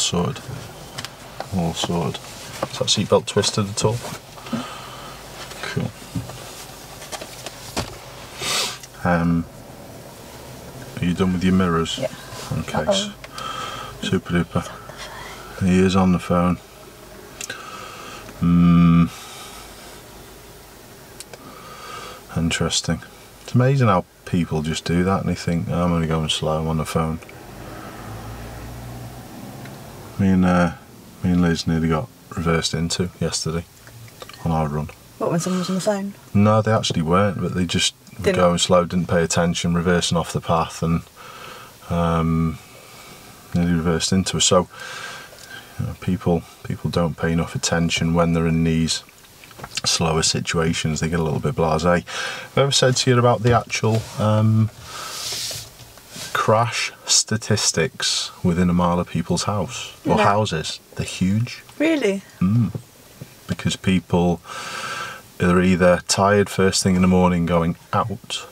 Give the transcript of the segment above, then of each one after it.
sorted. All sorted. Is that seatbelt twisted at all? Cool. Are you done with your mirrors? Yeah. Okay. Super duper. He is on the phone. Interesting. It's amazing how people just do that and they think, oh, I'm only going slow on the phone. Me and Liz nearly got reversed into yesterday on our run. What, when someone was on the phone? No, they actually weren't, but they just were going slow, didn't pay attention, reversing off the path, and nearly reversed into us. So you know, people don't pay enough attention when they're in these slower situations. They get a little bit blasé. Have I ever said to you about the actual crash statistics within a mile of people's house or houses? They're huge. Really? Because people are either tired first thing in the morning going out,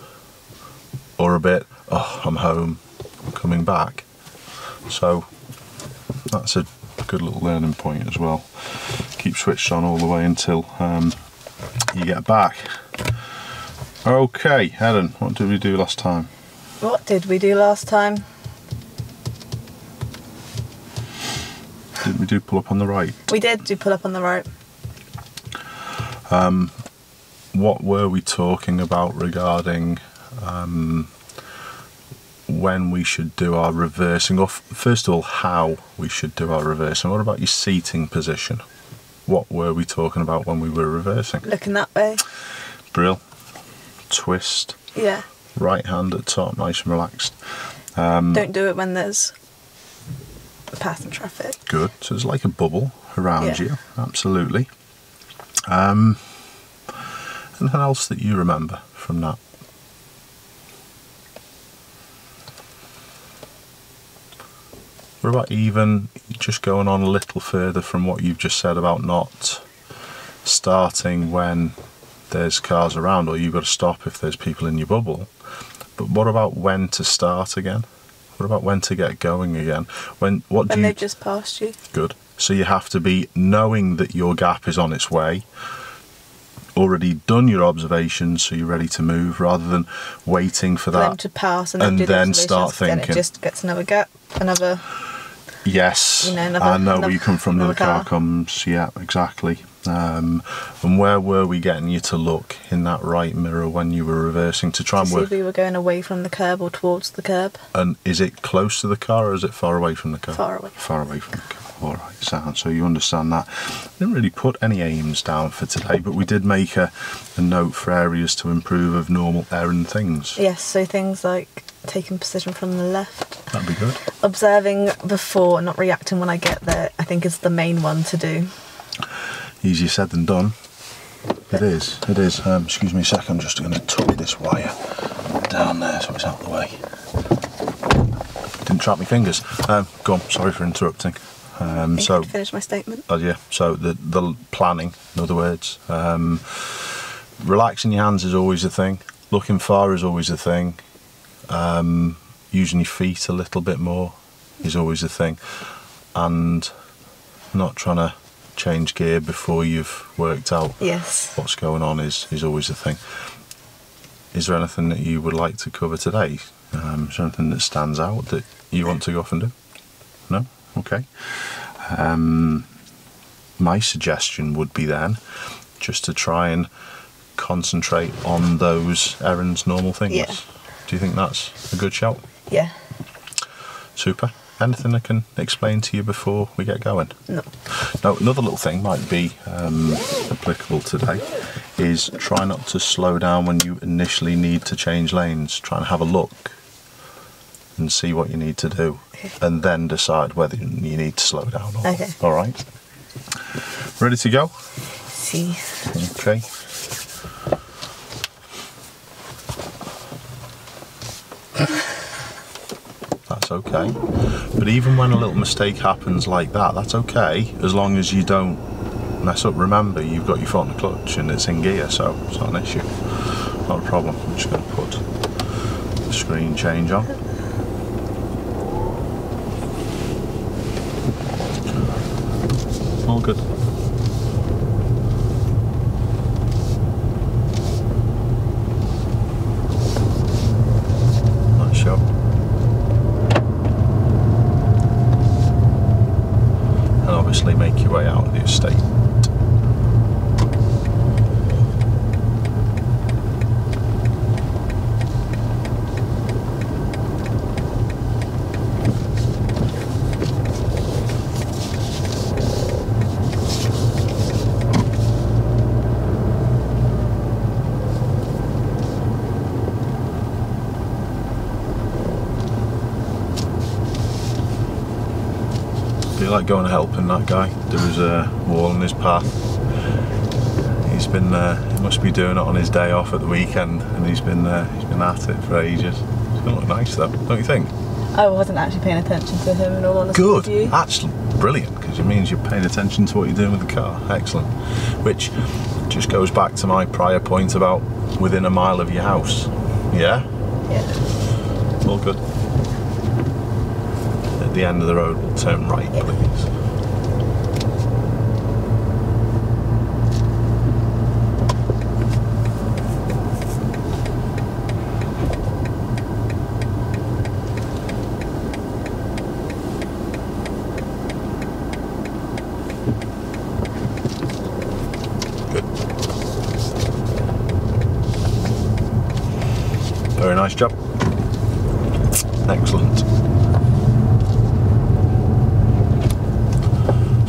or a bit, oh, I'm home, I'm coming back. So that's a good little learning point as well. Keep switched on all the way until you get back. Okay, Erin, what did we do last time? What did we do last time? Didn't we do pull up on the right? We did do pull up on the right. What were we talking about regarding when we should do our reversing? Or first of all, how we should do our reversing. What about your seating position? What were we talking about when we were reversing? Looking that way. Brill. Twist. Yeah. Right hand at the top, nice and relaxed. Don't do it when there's passing traffic. Good. So it's like a bubble around you. Absolutely. Anything else that you remember from that? What about even just going on a little further from what you've just said about not starting when there's cars around, or you've got to stop if there's people in your bubble? But what about when to start again? What about when to get going again? When they've just passed you. Good. So you have to be knowing that your gap is on its way, already done your observations, so you're ready to move, rather than waiting for that them to pass and then start thinking. Then it just gets another gap, another. Yes, I know where you come from. Another car comes. Yeah, exactly. And where were we getting you to look in that right mirror when you were reversing to try and work? See if we were going away from the curb or towards the curb. And is it close to the car or is it far away from the car? Far away. Far away from the car. All right, sound. So you understand that. Didn't really put any aims down for today, but we did make a note for areas to improve of normal Erin things. Yes, so things like taking position from the left. That'd be good. Observing before, not reacting when I get there, I think is the main one to do. Easier said than done. It is. It is. Excuse me a sec. I'm just going to tuck this wire down there so it's out of the way. Didn't trap my fingers. Go on. Sorry for interrupting. So to finish my statement. Yeah. So the planning, in other words, relaxing your hands is always a thing. Looking far is always a thing. Using your feet a little bit more is always a thing, and not trying to change gear before you've worked out what's going on is always a thing. Is there anything that you would like to cover today? Is there anything that stands out that you want to go off and do? No? Okay. My suggestion would be then just to try and concentrate on those Erin's normal things. Yeah. Do you think that's a good shout? Yeah. Super. Anything I can explain to you before we get going? No. No, another little thing might be applicable today is try not to slow down when you initially need to change lanes. Try and have a look and see what you need to do, and then decide whether you need to slow down or not. All right. Ready to go? See. Okay. That's okay. But even when a little mistake happens like that, that's okay, as long as you don't mess up. Remember, you've got your foot on the clutch and it's in gear, so it's not an issue. Not a problem. I'm just going to put the screen change on. All good. Nice job. And obviously make your way out of the estate. Feel like going and helping that guy. There was a wall in his path. He's been he must be doing it on his day off at the weekend, and he's been at it for ages. It's gonna look nice though, don't you think? I wasn't actually paying attention to him in all honesty. Good, with you. actually brilliant, because it means you're paying attention to what you're doing with the car. Excellent. Which just goes back to my prior point about within a mile of your house. Yeah? Yeah. All good. At the end of the road, we'll turn right, please. Good. Very nice job. Excellent.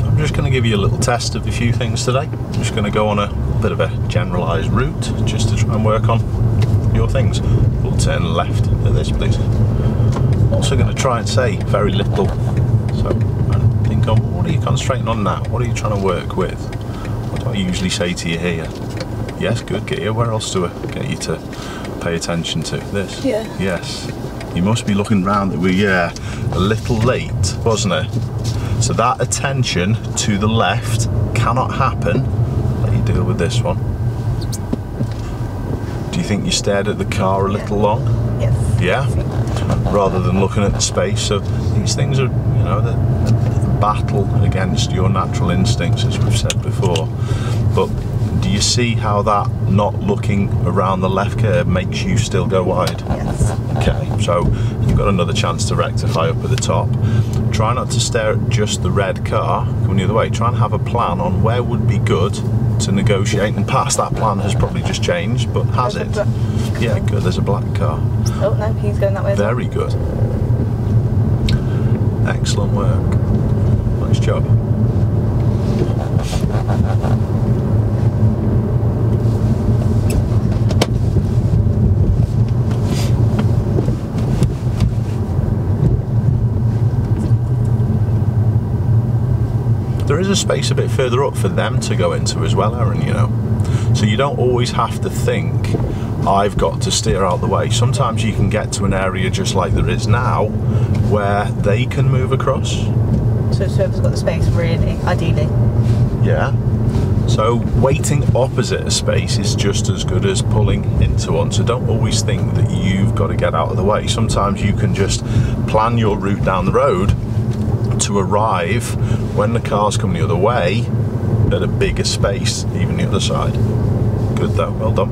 I'm just going to give you a little test of a few things today. I'm just going to go on a bit of a generalised route just to try and work on your things. We'll turn left at this, please. I'm also going to try and say very little. So think on, what are you concentrating on now? What are you trying to work with? What do I usually say to you here? Yes, good, get you. Where else do I get you to pay attention to? This? Yeah. Yes. You must be looking round that we're a little late, wasn't it? So that attention to the left cannot happen. Let you deal with this one. Do you think you stared at the car a little long? Yes. Yeah? Rather than looking at the space. So these things are, you know, the battle against your natural instincts, as we've said before. But do you see how that not looking around the left curb makes you still go wide? Yes. Okay, so you've got another chance to rectify up at the top. Try not to stare at just the red car coming the other way. Try and have a plan on where would be good to negotiate and pass. That plan has probably just changed, but has it? Yeah, good. There's a black car. Oh no, he's going that way. Very good. Excellent work. Nice job. There is a space a bit further up for them to go into as well, Erin, you know. So you don't always have to think, I've got to steer out the way. Sometimes you can get to an area just like there is now, where they can move across. So whoever's got the space, really, ideally. Yeah. So waiting opposite a space is just as good as pulling into one. So don't always think that you've got to get out of the way. Sometimes you can just plan your route down the road to arrive when the car's coming the other way at a bigger space, even the other side. Good though, well done.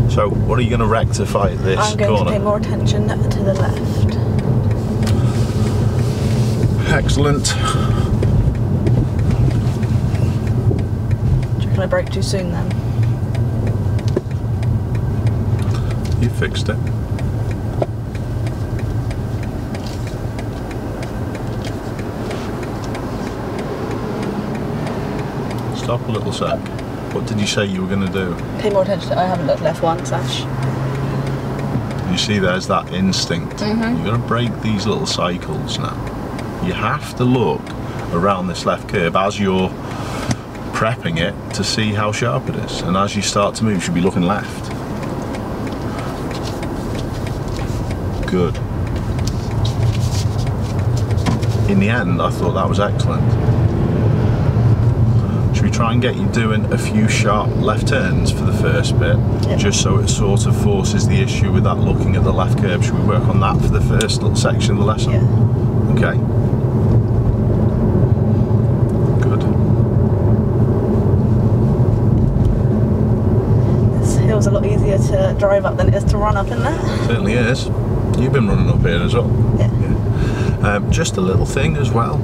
So what are you going to rectify at this corner? I'm going to pay more attention to the left. Excellent. Do you reckon I broke too soon then? You fixed it. Stop a little sec. What did you say you were going to do? Pay more attention. I haven't looked left once, Ash. You see, there's that instinct. Mm-hmm. You've got to break these little cycles now. You have to look around this left curb as you're prepping it to see how sharp it is. And as you start to move, you should be looking left. Good. In the end, I thought that was excellent. Should we try and get you doing a few sharp left turns for the first bit, just so it sort of forces the issue with that looking at the left curb? Should we work on that for the first little section of the lesson? Yeah. Okay. Good. hill's a lot easier to drive up than it is to run up, isn't it? Certainly is. You've been running up here as well. Yeah. Just a little thing as well.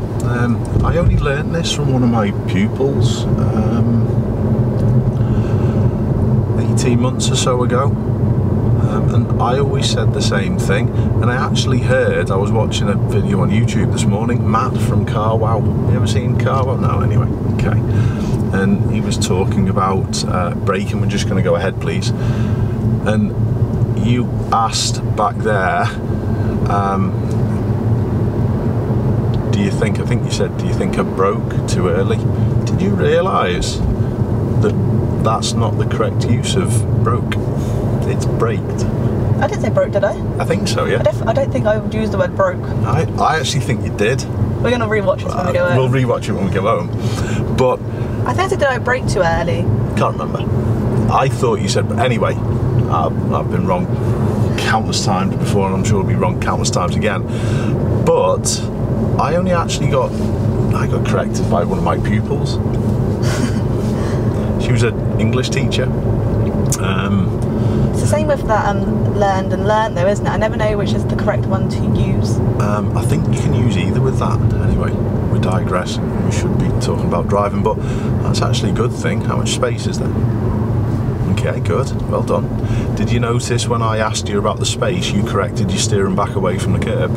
I only learnt this from one of my pupils 18 months or so ago. And I always said the same thing, and I actually heard, I was watching a video on YouTube this morning, Matt from Car Wow. You ever seen Car Wow? No, anyway, okay. And he was talking about braking. We're just going to go ahead, please. And you asked back there, do you think, I think you said, do you think I broke too early? Did you realise that that's not the correct use of broke? It's braked. I didn't say broke, did I? I think so, yeah. I don't think I would use the word broke. I actually think you did. We're going to rewatch this when we go home. We'll rewatch it when we go home. But I think I said, did I brake too early? Can't remember. I thought you said, but anyway, I've been wrong countless times before, and I'm sure I'll be wrong countless times again. But I only actually got corrected by one of my pupils. She was an English teacher. It's the same with that learned and learnt though, isn't it? I never know which is the correct one to use. I think you can use either with that. Anyway, we digress. We should be talking about driving, but that's actually a good thing. How much space is there? Okay, good. Well done. Did you notice when I asked you about the space, you corrected your steering back away from the curb?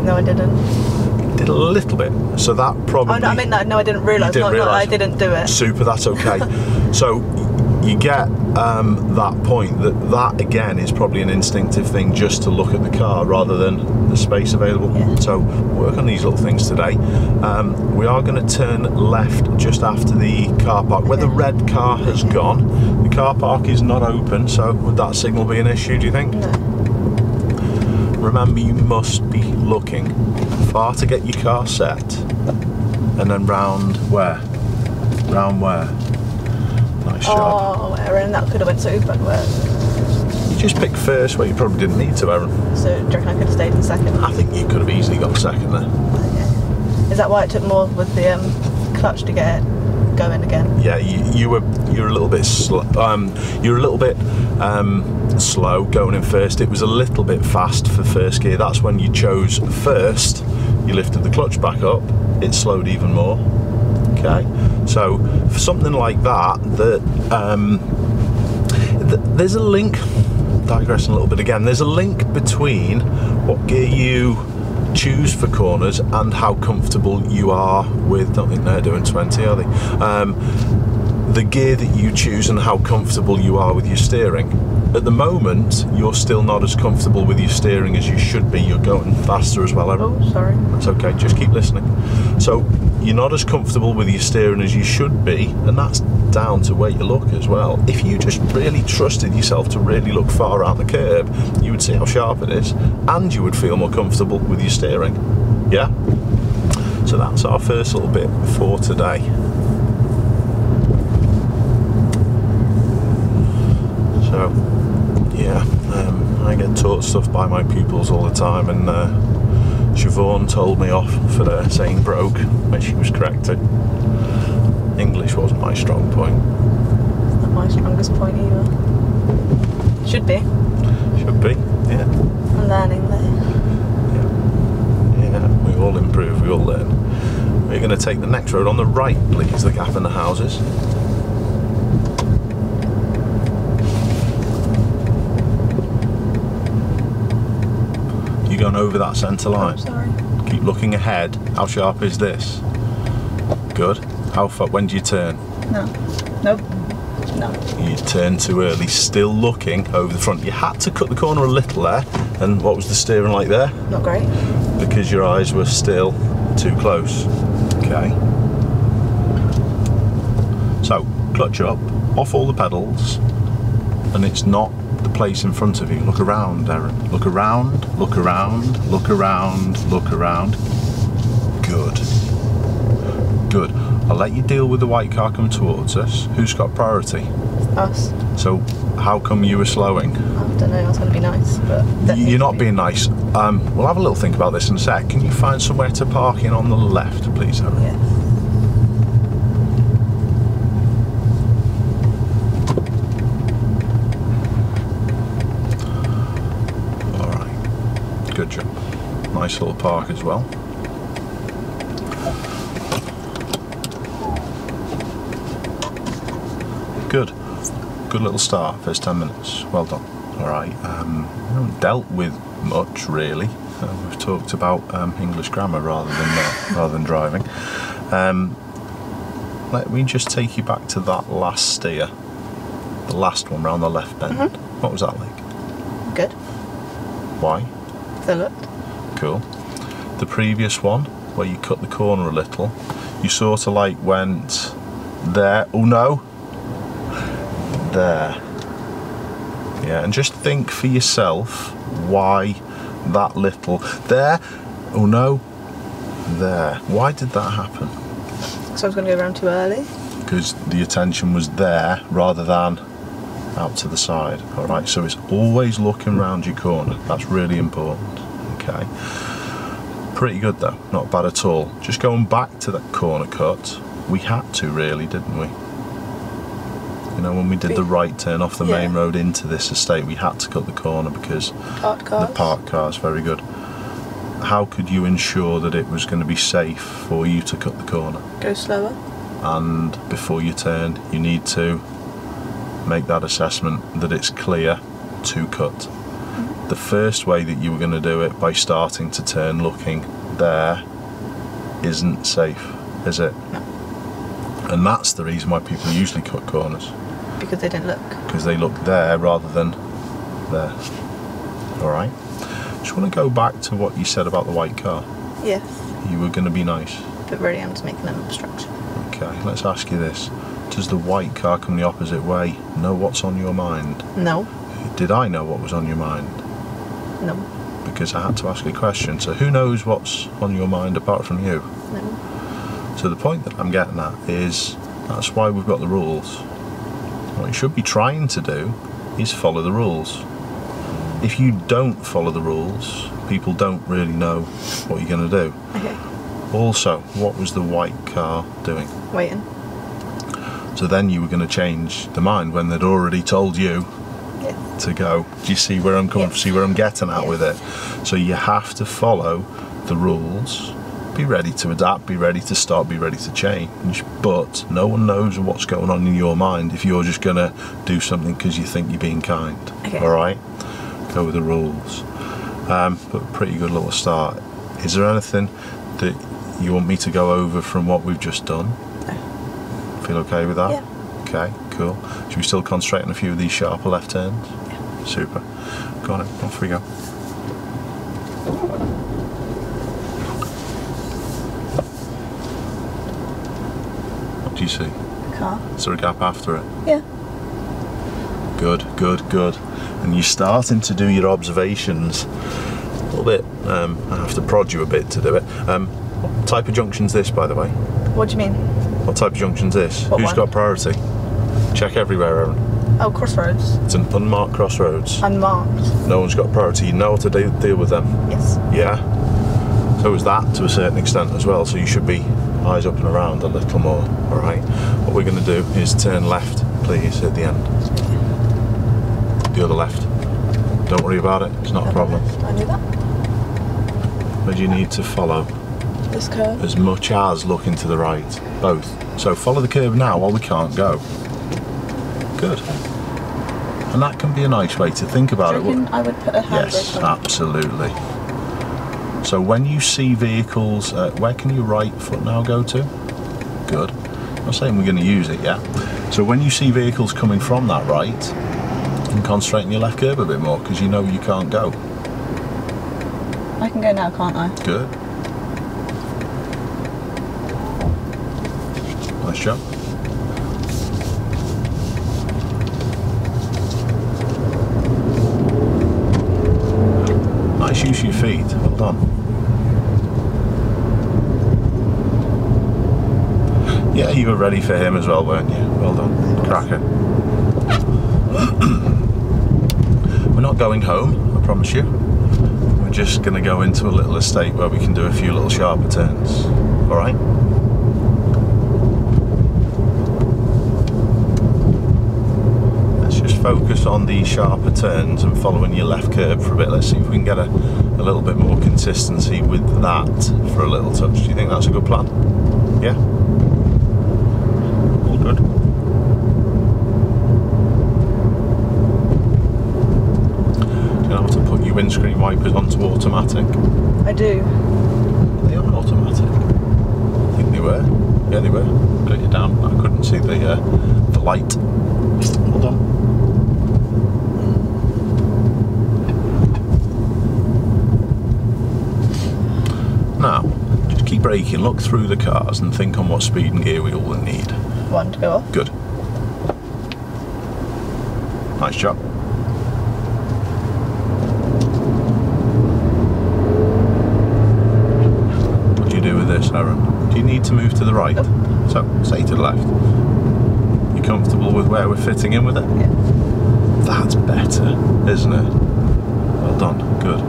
No, I didn't. Did a little bit. So that probably... Oh, no, I mean, no, I didn't realise. Not I didn't do it. Super, that's okay. So you get that point that again is probably an instinctive thing, just to look at the car rather than the space available. Yeah. So work on these little things today. We are going to turn left just after the car park where the red car has gone. The car park is not open, so would that signal be an issue, do you think? No. Remember, you must be looking far to get your car set, and then round where? Round where? Nice job. Oh, Erin, that could have went super well. You just picked first where you probably didn't need to, Erin. So, do you reckon I could have stayed in second? I think you could have easily got second there. Okay. Is that why it took more with the clutch to get it going again? Yeah, you're a little bit slow. You're a little bit slow going in first. It was a little bit fast for first gear. That's when you chose first. You lifted the clutch back up. It slowed even more. Okay, so for something like that, there's a link. Digressing a little bit again. There's a link between what gear you choose for corners and how comfortable you are with. Don't think they're doing 20, are they? The gear that you choose and how comfortable you are with your steering. At the moment, you're still not as comfortable with your steering as you should be. You're going faster as well, Erin. Oh, sorry. That's okay, just keep listening. So, you're not as comfortable with your steering as you should be, and that's down to where you look as well. If you just really trusted yourself to really look far out the curb, you would see how sharp it is, and you would feel more comfortable with your steering. Yeah? So that's our first little bit for today. So, yeah, I get taught stuff by my pupils all the time, and Siobhan told me off for saying broke when she was corrected. English wasn't my strong point. It's not my strongest point either. Should be. Should be, yeah. I'm learning there. Yeah, we all improve, we all learn. We're going to take the next road on the right, please, the gap in the houses. Going over that centre line. Oh, sorry. Keep looking ahead. How sharp is this? Good. How far? When do you turn? No. Nope. No. You turn too early. Still looking over the front. You had to cut the corner a little there. And what was the steering like there? Not great. Because your eyes were still too close. Okay. So clutch up, off all the pedals, and it's not the place in front of you. Look around, Erin. Look around, look around, look around, look around. Good. Good. I'll let you deal with the white car coming towards us. Who's got priority? Us. So, how come you were slowing? I don't know, I was going to be nice, but... You're not being nice. We'll have a little think about this in a sec. Can you find somewhere to park in on the left, please, Erin? Yeah. good job. Nice little park as well. Good. Good little start, first 10 minutes. Well done. Alright, we haven't dealt with much really. We've talked about English grammar rather than driving. Let me just take you back to that last steer. The last one round the left bend. Mm-hmm. What was that like? Good. Why? They looked. Cool. The previous one, where you cut the corner a little, you sort of like went there. Oh no! There. Yeah, and just think for yourself why that little there. Oh no! There. Why did that happen? So I was going to go around too early? Because the attention was there rather than out to the side. Alright, so it's always looking round your corner. That's really important. Okay. Pretty good though, not bad at all. Just going back to that corner cut, we had to really, didn't we? You know, when we did the right turn off the main road into this estate, we had to cut the corner because the parked cars, very good. How could you ensure that it was going to be safe for you to cut the corner? Go slower. And before you turn, you need to make that assessment that it's clear to cut. Mm-hmm. The first way that you were going to do it by starting to turn looking there isn't safe, is it? No. And that's the reason why people usually cut corners. Because they didn't look. Because they look there rather than there. Alright. Just want to go back to what you said about the white car. Yes. You were going to be nice. But really I'm just making an obstruction. Okay, let's ask you this. Does the white car come the opposite way know what's on your mind? No. Did I know what was on your mind? No. Because I had to ask a question. So who knows what's on your mind apart from you? No. So the point that I'm getting at is that's why we've got the rules. What you should be trying to do is follow the rules. If you don't follow the rules, people don't really know what you're going to do. Okay. Also, what was the white car doing? Waiting. So then you were going to change the mind when they'd already told you to go. Do you see where I'm coming from? See where I'm getting at with it? So you have to follow the rules. Be ready to adapt, be ready to stop, be ready to change. But no one knows what's going on in your mind if you're just going to do something because you think you're being kind. Okay. Alright? Go with the rules. But pretty good little start. Is there anything that you want me to go over from what we've just done? No. Feel okay with that? Yeah. Okay, cool. Should we still concentrate on a few of these sharper left turns? Yeah. Super. Go on, off we go. What do you see? A car. Is there a gap after it? Yeah. Good, good, good. And you're starting to do your observations a little bit. I have to prod you a bit to do it. What type of junction's this, by the way? What do you mean? What type of junction's this? What Who's one? got priority? Check everywhere, Erin. Oh, Crossroads. It's an unmarked crossroads. Unmarked. No one's got priority. You know how to deal with them. Yes. Yeah. So is that to a certain extent as well. So you should be eyes up and around a little more. All right. What we're going to do is turn left, please, at the end. The other left. Don't worry about it. It's not a problem. I knew that. But you need to follow This curve. as much as looking to the right. Both. So follow the curve now while we can't go. Good. And that can be a nice way to think about Do you reckon it. I would put a handbrake Yes, on? absolutely. So when you see vehicles, where can your right foot now go to? Good. I'm not saying we're going to use it yet. So when you see vehicles coming from that right, you can concentrate on your left curb a bit more because you know you can't go. I can go now, can't I? Good. Nice job. Nice use of your feet. Well done. Yeah, you were ready for him as well, weren't you? Well done. Cracker. We're not going home, I promise you. We're just going to go into a little estate where we can do a few little sharper turns. Alright? Let's just focus on the sharper turns and following your left curb for a bit. Let's see if we can get a little bit more consistency with that for a little touch. Do you think that's a good plan? Yeah? All good? Do you know how to put your windscreen wipers onto automatic? I do. Are they on automatic? I think they were. Yeah, they were. Got you down. I couldn't see the light. Hold on. Now, just keep braking, look through the cars and think on what speed and gear wheel we'll need. One to go off. Good. Nice job. What do you do with this, Erin? Do you need to move to the right? Nope. So, say to the left. You comfortable with where we're fitting in with it? Yeah. That's better, isn't it? Well done, good.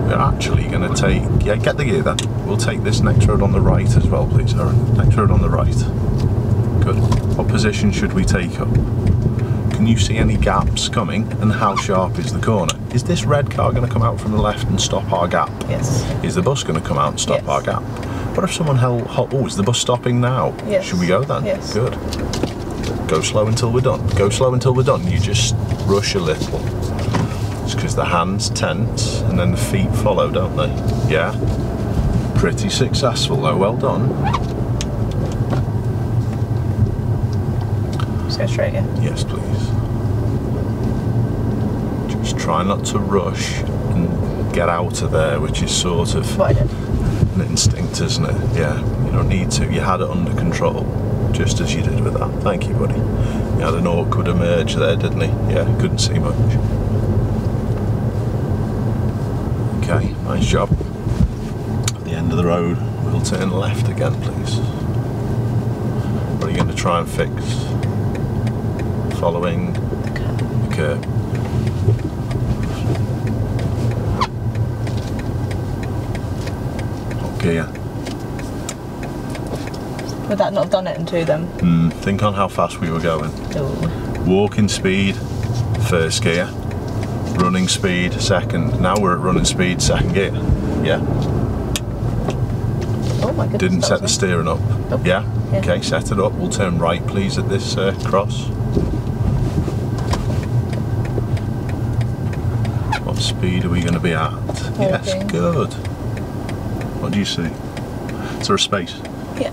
We're actually going to take, yeah, get the gear then. We'll take this next road on the right as well, please, Erin. Next road on the right. Good. What position should we take up? Can you see any gaps coming, and how sharp is the corner? Is this red car going to come out from the left and stop our gap? Yes. Is the bus going to come out and stop Yes. our gap? What if someone oh, is the bus stopping now? Yes. Should we go then? Yes. Good. Go slow until we're done. Go slow until we're done. You just rush a little. It's because the hands tense and then the feet follow, don't they? Yeah. Pretty successful though. Well done. Just go straight, yeah? Yes, please. Just try not to rush and get out of there, which is sort of What I did. an instinct, isn't it? Yeah. You don't need to. You had it under control. Just as you did with that. Thank you, buddy. He had an awkward emerge there, didn't he? Yeah, couldn't see much. Okay, nice job. At the end of the road, we'll turn left again, please. What are you going to try and fix? Following the curb. Okay, yeah. Would that not have done it in two then? Think on how fast we were going. Ooh. Walking speed, first gear. Running speed, second. Now we're at running speed, second gear. Yeah. Oh my goodness. Didn't that set the was steering up. Nope. Yeah? Yeah. Okay, set it up. We'll turn right, please, at this cross. What speed are we going to be at? Yes, Walking. good. What do you see? Is there a space? Yeah.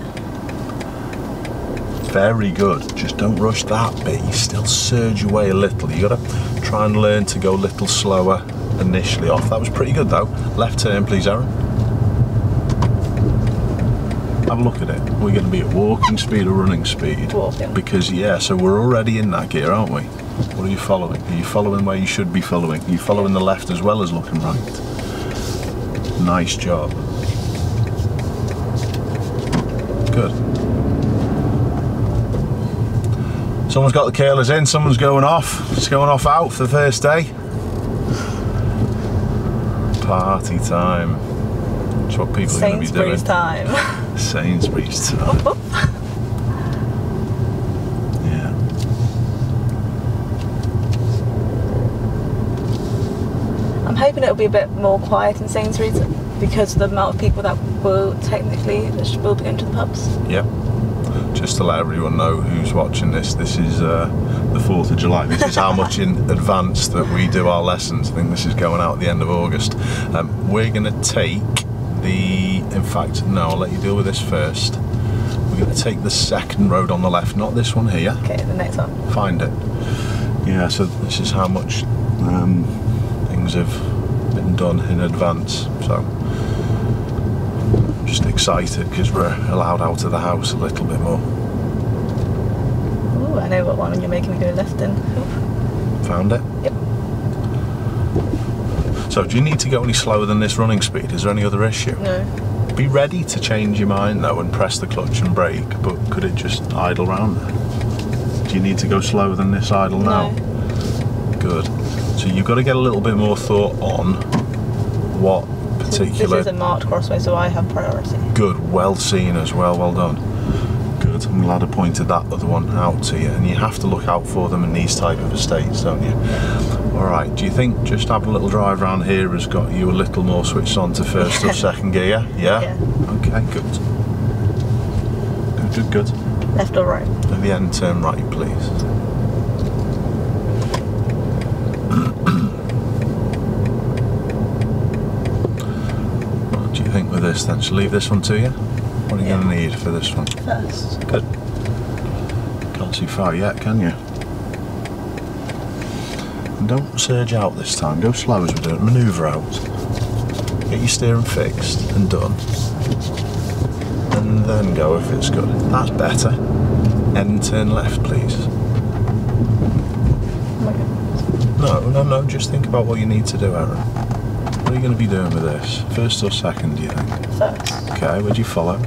Very good. Just don't rush that bit. You still surge away a little. You got to try and learn to go a little slower initially off. That was pretty good though. Left turn, please, Erin. Have a look at it. We're going to be at walking speed or running speed? Walking. Because, yeah, so we're already in that gear, aren't we? What are you following? Are you following where you should be following? Are you following the left as well as looking right? Nice job. Good. Someone's got the curlers in, someone's going off. It's going off out for the first day. Party time. That's what people are going to be doing. Sainsbury's time. Sainsbury's time. Yeah. I'm hoping it'll be a bit more quiet in Sainsbury's because of the amount of people that will be going to the pubs. Yep. Just to let everyone know who's watching this, this is the 4th of July. This is how much in advance that we do our lessons. I think this is going out at the end of August. We're going to take in fact, no, I'll let you deal with this first. We're going to take the second road on the left, not this one here. Okay, the next one. Find it. Yeah, so this is how much things have been done in advance. So, I'm just excited because we're allowed out of the house a little bit more. Ooh, I know what one you're making me go left in. Ooh. Found it? Yep. So, do you need to go any slower than this running speed? Is there any other issue? No. Be ready to change your mind though and press the clutch and brake, but could it just idle round there? Do you need to go slower than this idle now? No. Good. So you've got to get a little bit more thought on what particular... This is a marked crossway, so I have priority. Good, well seen as well, well done. Good. Good, I'm glad I pointed that other one out to you, and you have to look out for them in these type of estates, don't you? Alright, do you think just having a little drive around here has got you a little more switched on to first or second gear? Yeah? Okay, good. Good. Left or right? At the end, turn right, please. What do you think with this then? Shall I leave this one to you? What are you going to need for this one? First. Good. Can't see far yet, can you? And don't surge out this time. Go slow as we do it. Manoeuvre out. Get your steering fixed and done. And then go if it's good. That's better. End turn left, please. No. Just think about what you need to do, Erin. What are you going to be doing with this? First or second, do you think? First. Okay, would you follow?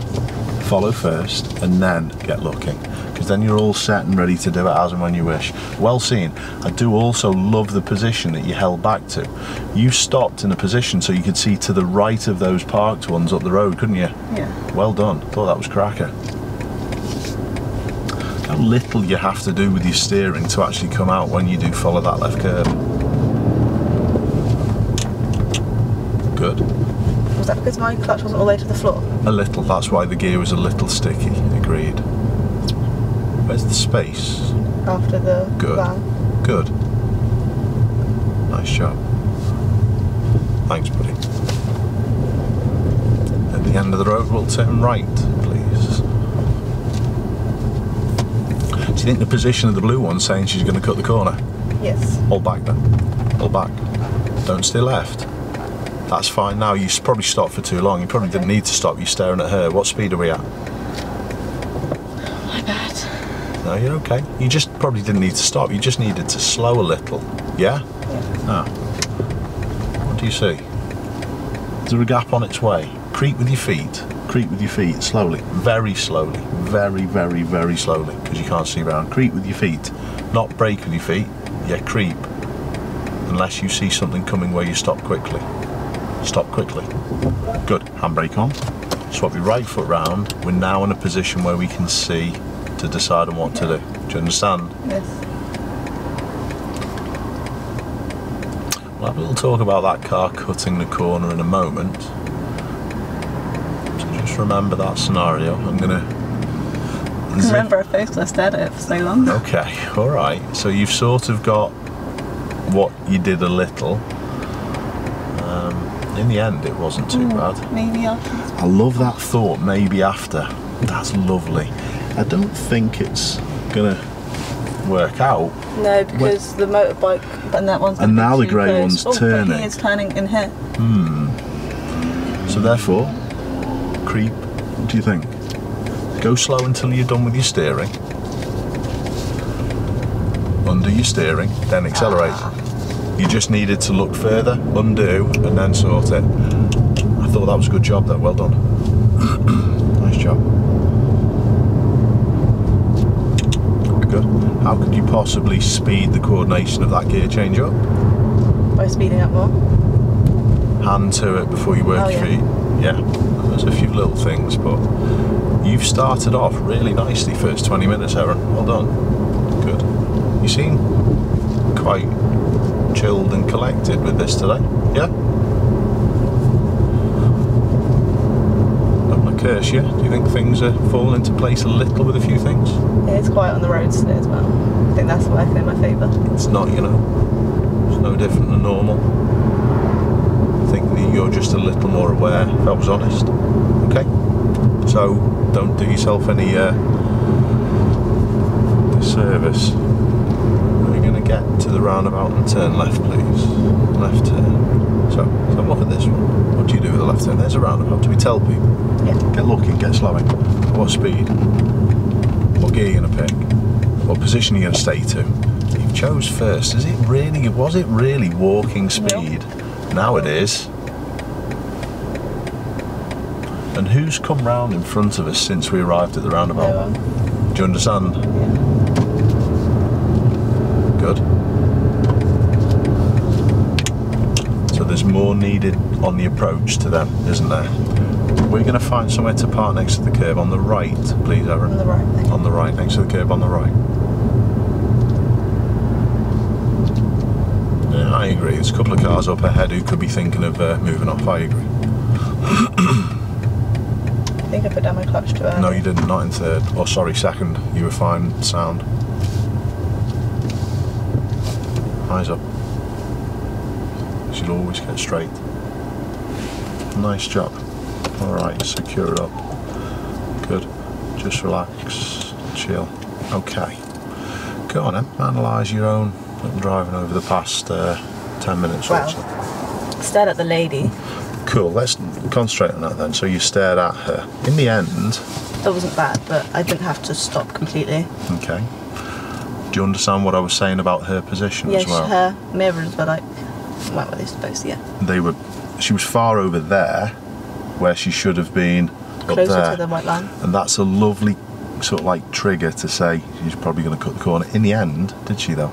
Follow first and then get looking, because then you're all set and ready to do it as and when you wish. Well seen. I do also love the position that you held back to. You stopped in a position so you could see to the right of those parked ones up the road, couldn't you? Yeah. Well done. Thought that was cracker. How little you have to do with your steering to actually come out when you do follow that left curve. Good. Was that because my clutch wasn't all the way to the floor? A little, that's why the gear was a little sticky, agreed. Where's the space? After the van. Good. Nice job. Thanks, buddy. At the end of the road, we'll turn right, please. Do you think the position of the blue one's saying she's going to cut the corner? Yes. Hold back then. Hold back. Don't stay left. That's fine now. You probably stopped for too long. You probably didn't need to stop. You're staring at her. What speed are we at? My bad. No, you're okay. You just probably didn't need to stop. You just needed to slow a little. Yeah? Yeah. Ah. What do you see? Is there a gap on its way? Creep with your feet. Creep with your feet. Slowly. Very slowly. Very, very, very slowly. Because you can't see around. Creep with your feet. Not brake with your feet. Yeah, creep. Unless you see something coming where you stop quickly. Stop quickly. Good. Handbrake on. Swap your right foot round. We're now in a position where we can see to decide on what to do. Do you understand? Yes. We'll have a little talk about that car cutting the corner in a moment. So just remember that scenario. I'm going to... I remember her face because I stared at it for so long. Okay, alright. So you've sort of got what you did a little. In the end, it wasn't too bad. Maybe after. I love that thought, maybe after. That's lovely. I don't think it's going to work out. No, because the motorbike and that one's. And now the grey one's turning. But he is turning in here. So therefore, creep. What do you think? Go slow until you're done with your steering. Undo your steering, then accelerate. You just needed to look further, undo, and then sort it. I thought that was a good job though, well done. Nice job. Good. How could you possibly speed the coordination of that gear change up? By speeding up more. Hand to it before you work your feet. Yeah, there's a few little things, but you've started off really nicely first 20 minutes, Erin. Well done. Good. You seem quite chilled and collected with this today. Yeah? Don't want to curse you. Do you think things are falling into place a little with a few things? Yeah, it's quiet on the roads today as well. I think that's working in my favour. It's not, you know, it's no different than normal. I think that you're just a little more aware, if I was honest. Okay? So, don't do yourself any disservice. We're going to get to the roundabout and turn left, please. Left turn. So look at this one. What do you do with the left turn? There's a roundabout. Do we tell people? Yeah. Get looking, get slowing. What speed? What gear are you going to pick? What position are you going to stay to? You chose first. Was it really walking speed? No. Now it is. And who's come round in front of us since we arrived at the roundabout? No one. Do you understand? Yeah. Good. So there's more needed on the approach to them, isn't there? We're going to find somewhere to park next to the curb on the right, please, Erin. On the right, thank you. On the right, next to the curb on the right. Yeah, I agree. There's a couple of cars up ahead who could be thinking of moving off. I agree. I think I put down my clutch too early. No, you didn't. Not in third. Oh, sorry, second. You were fine. Sound. Eyes up. She'll always get straight. Nice job. Alright, secure it up. Good. Just relax. Chill. Okay. Go on then. Analyse your own driving over the past 10 minutes or so. Stared at the lady. Cool. Let's concentrate on that then. So you stared at her. In the end... That wasn't bad, but I didn't have to stop completely. Okay. Do you understand what I was saying about her position as well? Yes, her mirrors were like... Where were they supposed to, yeah. They were... She was far over there, where she should have been up closer there. to the white line. And that's a lovely sort of like trigger to say she's probably going to cut the corner. In the end, did she though?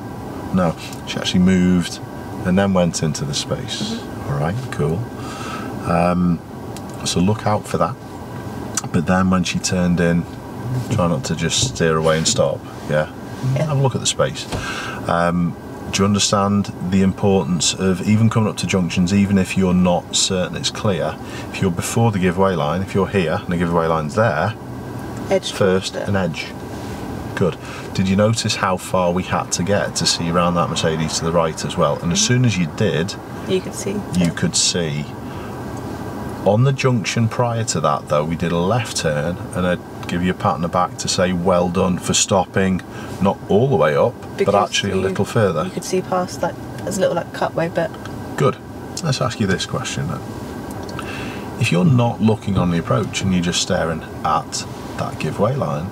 No, she actually moved and then went into the space. All right, cool. So look out for that. But then when she turned in, try not to just steer away and stop. Yeah. Have a look at the space. Do you understand the importance of even coming up to junctions, even if you're not certain it's clear? If you're before the giveaway line, if you're here and the giveaway line's there, Edge first an edge. Good. Did you notice how far we had to get to see around that Mercedes to the right as well? And as soon as you did, you could see. You could see. On the junction prior to that, though, we did a left turn, and I'd give you a pat on the back to say well done for stopping, not all the way up, because but actually a little further. You could see past that, there's a little like cutway bit. Good. Let's ask you this question then. If you're not looking on the approach and you're just staring at that giveaway line,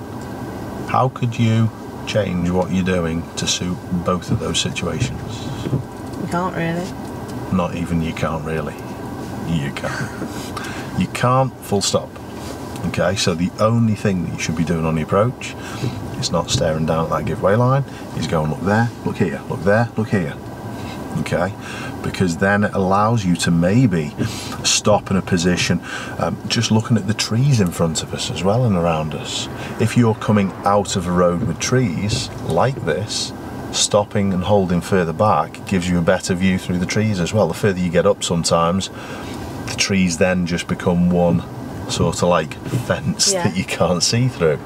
how could you change what you're doing to suit both of those situations? You can't really. Not even you can't really. You can't. You can't, full stop. Okay, so the only thing that you should be doing on the approach is not staring down at that giveaway line, is going look there, look here, look there, look here. Okay, because then it allows you to maybe stop in a position just looking at the trees in front of us as well and around us. If you're coming out of a road with trees like this, stopping and holding further back gives you a better view through the trees as well. The further you get up sometimes, the trees then just become one sort of like fence that you can't see through.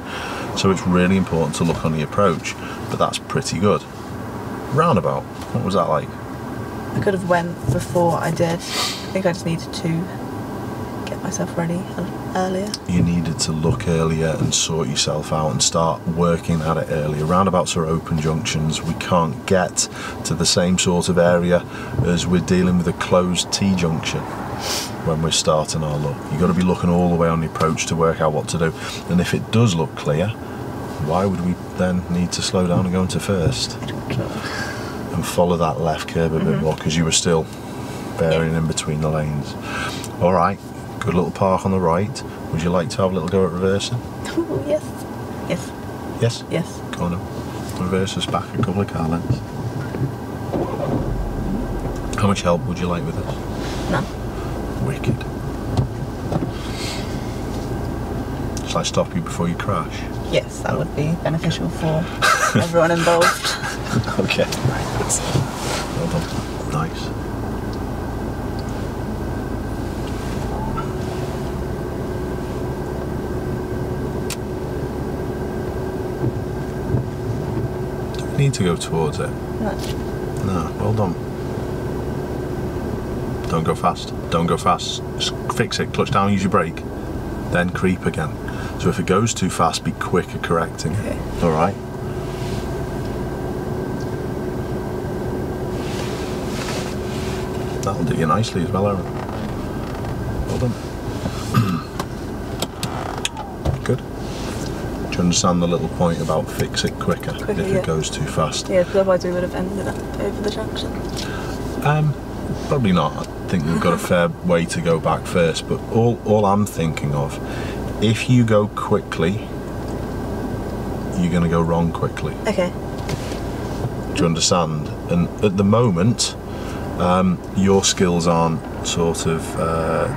So it's really important to look on the approach, but that's pretty good. Roundabout, what was that like? I could have went before I did. I think I just needed to get myself ready earlier. You needed to look earlier and sort yourself out and start working at it earlier. Roundabouts are open junctions. We can't get to the same sort of area as we're dealing with a closed T-junction when we're starting our look. You've got to be looking all the way on the approach to work out what to do. And if it does look clear, why would we then need to slow down and go into first? And follow that left curb a bit more, because you were still bearing in between the lanes. All right, good little park on the right. Would you like to have a little go at reversing? Oh, yes. Yes. Yes? Yes. Go on then. Reverse us back a couple of car lengths. How much help would you like with this? None. Wicked. Shall I stop you before you crash? Yes, that would be beneficial for everyone involved. Okay. Well done. Nice. Do we need to go towards it? No. No, well done. Don't go fast. Don't go fast. Just fix it. Clutch down, use your brake. Then creep again. So if it goes too fast, be quick at correcting it. Okay. All right. That'll do you nicely as well, Erin. Well done. Good. Do you understand the little point about fix it quicker if it goes too fast? Yeah, because otherwise we would have ended up over the junction. Probably not. I think we've got a fair way to go back first, but all I'm thinking of, if you go quickly, you're going to go wrong quickly. Okay. Do you understand? And at the moment, your skills aren't sort of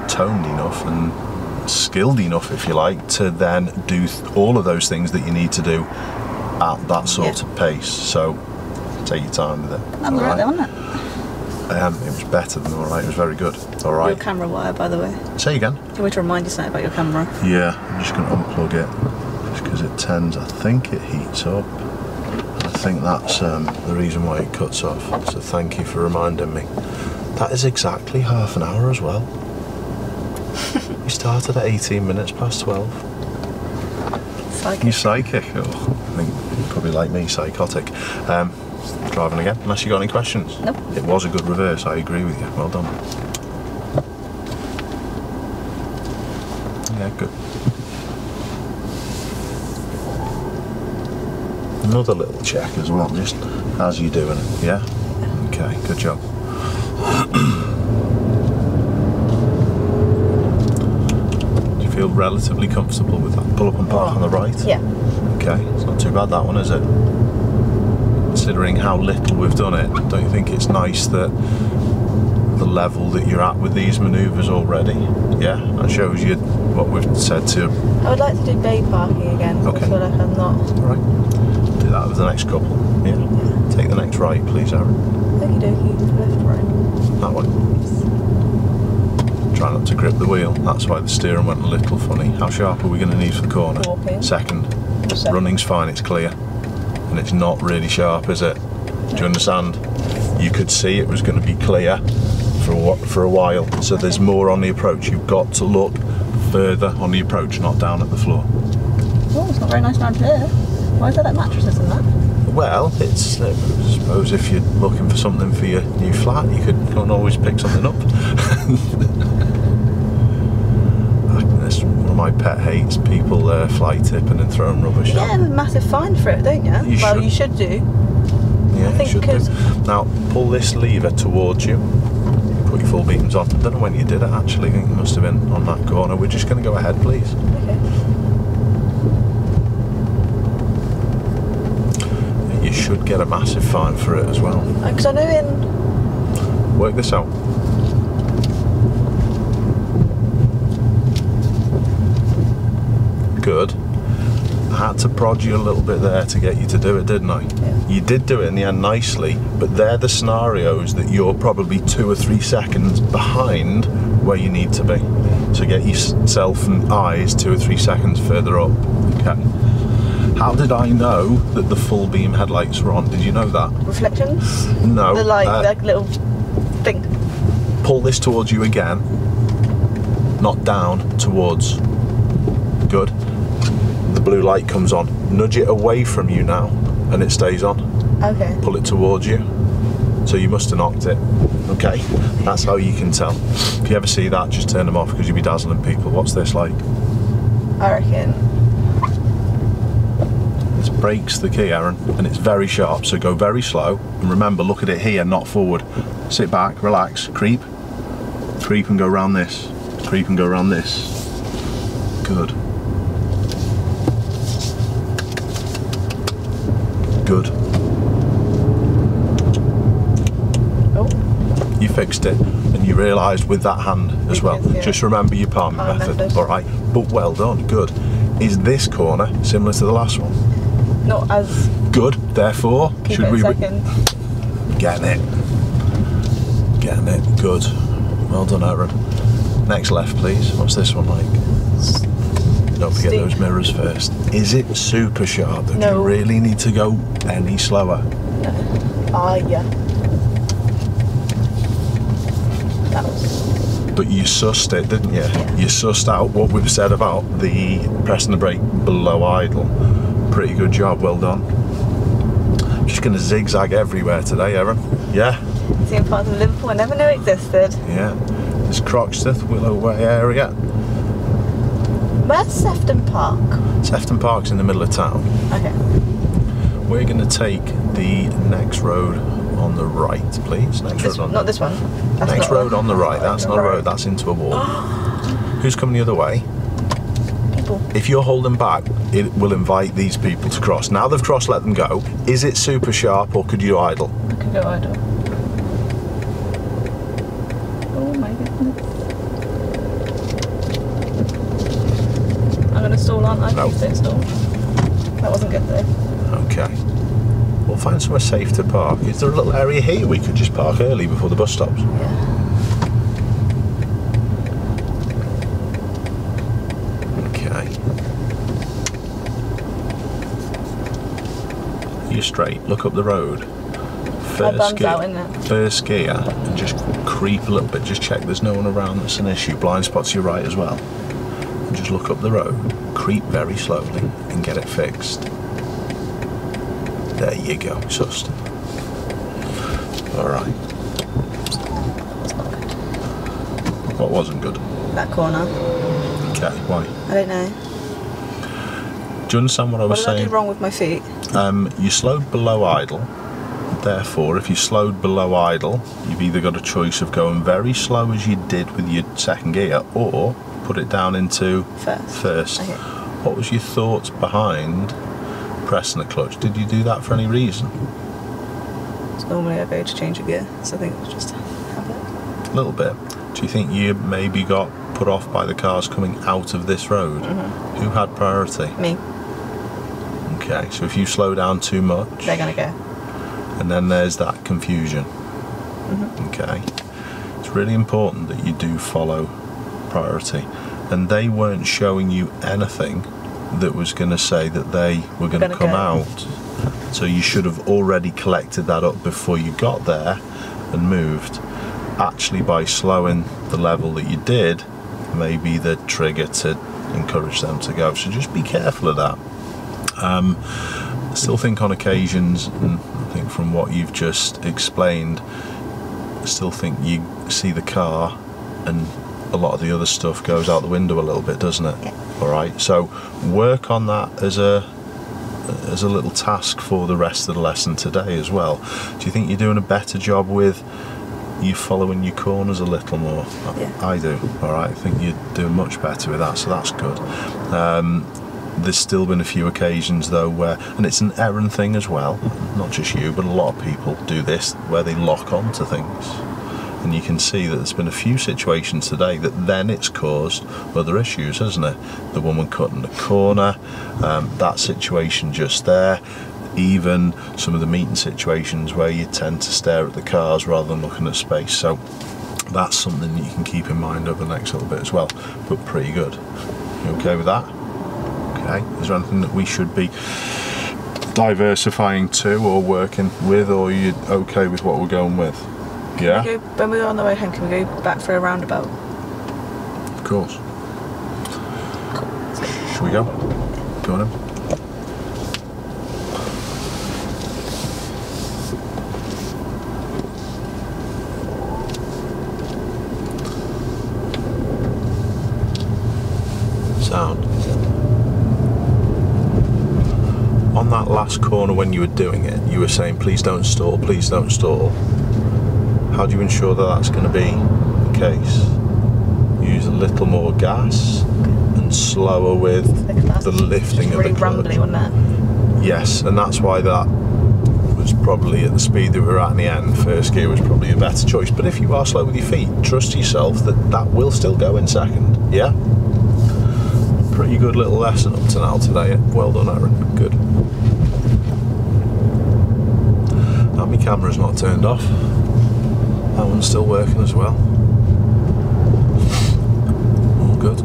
toned enough and skilled enough, if you like, to then do all of those things that you need to do at that sort of pace. So take your time with it. That was right there, wasn't it? It was better than alright, it was very good. Alright. Your camera wire, by the way. Say again? Do you want me to remind you something about your camera? Yeah, I'm just going to unplug it, just because it tends, I think it heats up. I think that's the reason why it cuts off, so thank you for reminding me. That is exactly half an hour as well. We started at 18 minutes past 12. Psychic. You're psychic? Oh, I think you're probably like me, psychotic. Driving again, unless you got any questions? Nope. It was a good reverse, I agree with you. Well done. Yeah, good. Another little check as well, just as you're doing it, yeah? Okay, good job. Do you feel relatively comfortable with that pull up and park on the right? Yeah. Okay, it's not too bad that one, is it? Considering how little we've done it, don't you think it's nice that the level that you're at with these manoeuvres already, yeah, that shows you what we've said to. I would like to do day parking again. Okay. I feel like I'm not. Alright, do that with the next couple, yeah. Take the next right, please, Erin. Okie dokie, left, right. That one. Try not to grip the wheel, that's why the steering went a little funny. How sharp are we going to need for the corner? Walking. Second. Running's fine, it's clear. And it's not really sharp, is it? Do you understand? You could see it was going to be clear for a while, so there's more on the approach. You've got to look further on the approach, not down at the floor. Oh, it's not very nice around here. Why is there like mattresses in that? Well, it's, I suppose if you're looking for something for your new flat, you could go and always pick something up. That's one of my pet hates, people fly tipping and throwing rubbish. Yeah, a massive fine for it, don't you? You should do. Yeah, you should do. Now, pull this lever towards you. Put your full beacons on. I don't know when you did it actually, I think it must have been on that corner. We're just going to go ahead, please. Okay. You should get a massive fine for it as well. Because I know in... Work this out. Good. I had to prod you a little bit there to get you to do it, didn't I? Yeah. You did do it in the end nicely, but they're the scenarios that you're probably 2 or 3 seconds behind where you need to be. So get yourself and eyes 2 or 3 seconds further up. Okay. How did I know that the full beam headlights were on? Did you know that? Reflections? No. The like little thing. Pull this towards you again. Not down, towards. Good. The blue light comes on. Nudge it away from you now and it stays on. Okay. Pull it towards you. So you must have knocked it. Okay. That's how you can tell. If you ever see that, just turn them off because you'll be dazzling people. What's this like? I reckon. It's brake's the key, Erin, and it's very sharp, so go very slow. And remember, look at it here, not forward. Sit back, relax, creep. Creep and go round this. Creep and go round this. Good. Good. Oh. You fixed it, and you realised with that hand as well. Yeah. Just remember your palm method. Alright, but well done, good. Is this corner similar to the last one? Not as... Good, therefore, Keep should it we... second. Getting it. Getting it, good. Well done, Erin. Next left, please. What's this one like? Don't forget those mirrors first. Is it super sharp? Do you really need to go any slower? No. Ah, yeah. That was... But you sussed it, didn't you? Yeah. You sussed out what we've said about the pressing the brake below idle. Pretty good job, well done. Just going to zigzag everywhere today, Erin. Yeah? Seeing parts of Liverpool I never knew existed. Yeah. This Croxteth, Willow Way area. Where's Sefton Park? Sefton Park's in the middle of town. Okay. We're going to take the next road on the right, please. Next road on not this one. That's next not road on the right. That's not a road, that's into a wall. Who's coming the other way? People. If you're holding back, it will invite these people to cross. Now they've crossed, let them go. Is it super sharp or could you idle? I could go idle. Oh my goodness. stall, aren't I? No. Don't stall. That wasn't good though. Okay. We'll find somewhere safe to park. Is there a little area here we could just park early before the bus stops? Yeah. Okay. You're straight. Look up the road. First gear, and just creep a little bit. Just check there's no one around that's an issue. Blind spots your right as well. And just look up the road, creep very slowly, and get it fixed. There you go, sussed. Alright. What wasn't good? That corner. Okay, why? I don't know. Do you understand what I was saying? What did I do wrong with my feet? You slowed below idle. Therefore, if you slowed below idle, you've either got a choice of going very slow as you did with your second gear, or put it down into first. Okay. What was your thoughts behind pressing the clutch? Did you do that for any reason? So normally I go to change a gear, so I think it was just habit. A little bit. Do you think you maybe got put off by the cars coming out of this road? Mm-hmm. Who had priority? Me. Okay, so if you slow down too much, They're gonna go. and then there's that confusion. Mm-hmm. Okay, it's really important that you do follow priority, and they weren't showing you anything that was going to say that they were going to come out, so you should have already collected that up before you got there and moved. Actually, by slowing the level that you did, maybe the trigger to encourage them to go, so just be careful of that. I still think on occasions, and I think from what you've just explained, I still think you see the car and a lot of the other stuff goes out the window a little bit, doesn't it? Yeah. Alright, so work on that as a little task for the rest of the lesson today as well. Do you think you're doing a better job with you following your corners a little more? Yeah. I do. Alright, I think you're doing much better with that, so that's good. There's still been a few occasions though where, and it's an Erin thing as well, not just you, but a lot of people do this, where they lock onto things. And you can see that there's been a few situations today that then it's caused other issues, hasn't it? The woman cutting the corner, that situation just there, even some of the meeting situations where you tend to stare at the cars rather than looking at space. So that's something that you can keep in mind over the next little bit as well, but pretty good. You okay with that? Okay, is there anything that we should be diversifying to or working with, or are you okay with what we're going with? Yeah? When we go on the way home, can we go back for a roundabout? Of course. Cool. Should we go? Go on then. Sound. On that last corner when you were doing it, you were saying please don't stall, please don't stall. How do you ensure that that's going to be the case? Use a little more gas and slower with the lifting of the clutch. Really rumbly, wasn't it? Yes, and that's why that was probably at the speed that we were at in the end. First gear was probably a better choice, but if you are slow with your feet, trust yourself that that will still go in second. Yeah? Pretty good little lesson up to now today. Well done, Erin. Good. Now my camera's not turned off. That one's still working as well. All good.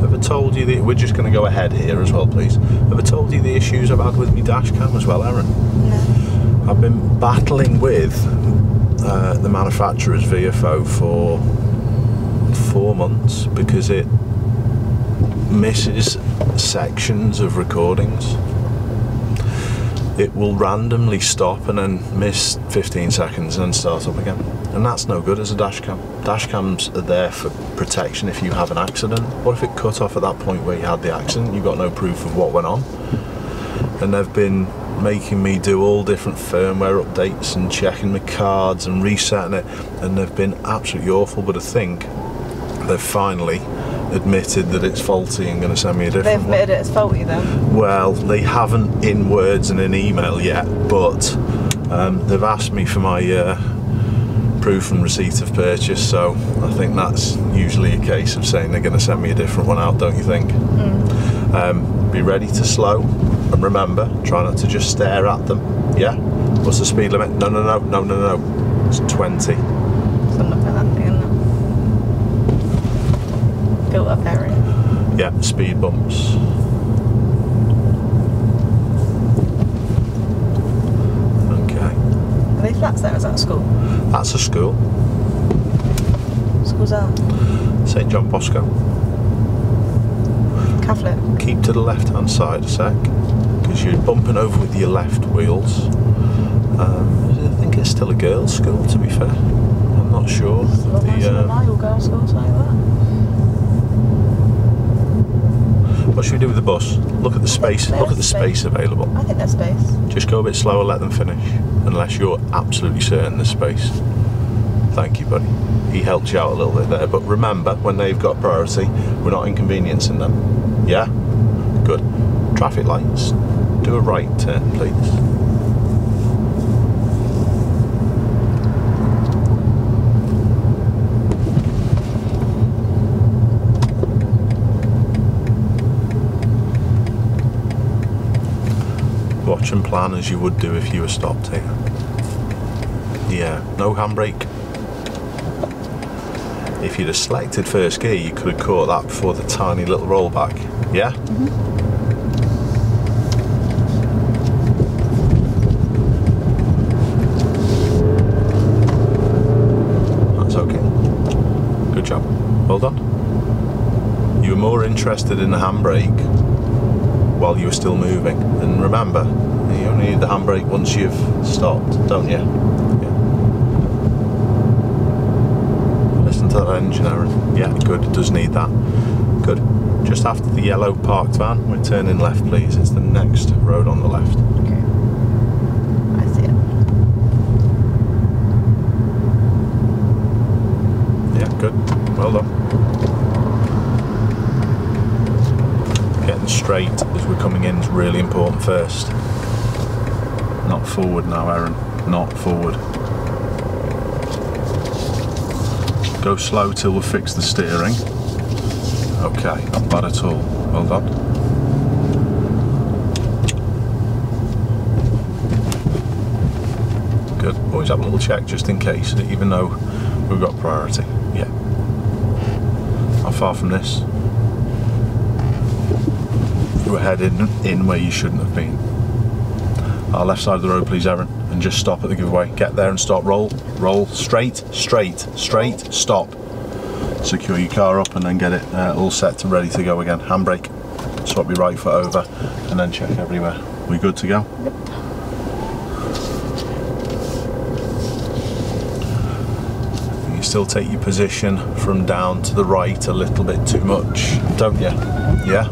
Have I told you that we're just going to go ahead here as well, please? Have I told you the issues I've had with my dash cam as well, Erin? No. I've been battling with the manufacturer's Defo for 4 months because it misses sections of recordings. It will randomly stop and then miss 15 seconds and then start up again, and that's no good as a dash cam. Dash cams are there for protection if you have an accident. What if it cut off at that point where you had the accident? You've got no proof of what went on. And they've been making me do all different firmware updates and checking the cards and resetting it, and they've been absolutely awful. But I think they've finally admitted that it's faulty and going to send me a different They've one. admitted it's faulty then? Well, they haven't in words and in email yet, but they've asked me for my proof and receipt of purchase, so I think that's usually a case of saying they're going to send me a different one out, don't you think? Be ready to slow, and remember, try not to just stare at them. Yeah? What's the speed limit? No. It's 20. So I'm not at that thing, isn't it? Built up area. Yeah, speed bumps. Okay. Are they flats there? Is that a school? That's a school. What school's that? St John Bosco. Catholic. Keep to the left hand side a sec, because you're bumping over with your left wheels. I think it's still a girls' school, to be fair. I'm not sure. Girls' school, something like that. What should we do with the bus? Look at the space. Look at the space available. I think there's space. Just go a bit slower, let them finish. Unless you're absolutely certain there's space. Thank you, buddy. He helped you out a little bit there. But remember, when they've got priority, we're not inconveniencing them. Yeah? Good. Traffic lights. Do a right turn, please. Watch and plan as you would do if you were stopped here. Yeah, no handbrake. If you'd have selected first gear, you could have caught that before the tiny little rollback. Yeah? That's okay. Good job. Well done. You were more interested in the handbrake while you were still moving. And remember, you only need the handbrake once you've stopped, don't you? Yeah. Listen to that engine, Erin. Yeah, good, it does need that. Good. Just after the yellow parked van, we're turning left, please. It's the next road on the left. Okay. I see it. Yeah, good. Well done. Getting straight as we're coming in is really important first. Not forward now, Erin. Not forward. Go slow till we fix the steering. Okay, not bad at all. Well done. Good. Always have a little check just in case, even though we've got priority. Yeah. How far from this? You were headed in where you shouldn't have been. Our left side of the road, please, Erin, and just stop at the giveaway. Get there and start. Roll, straight, stop. Secure your car up and then get it all set and ready to go again. Handbrake, swap your right foot over, and then check everywhere. We good to go? Yep. You still take your position from down to the right a little bit too much, don't you? Yeah?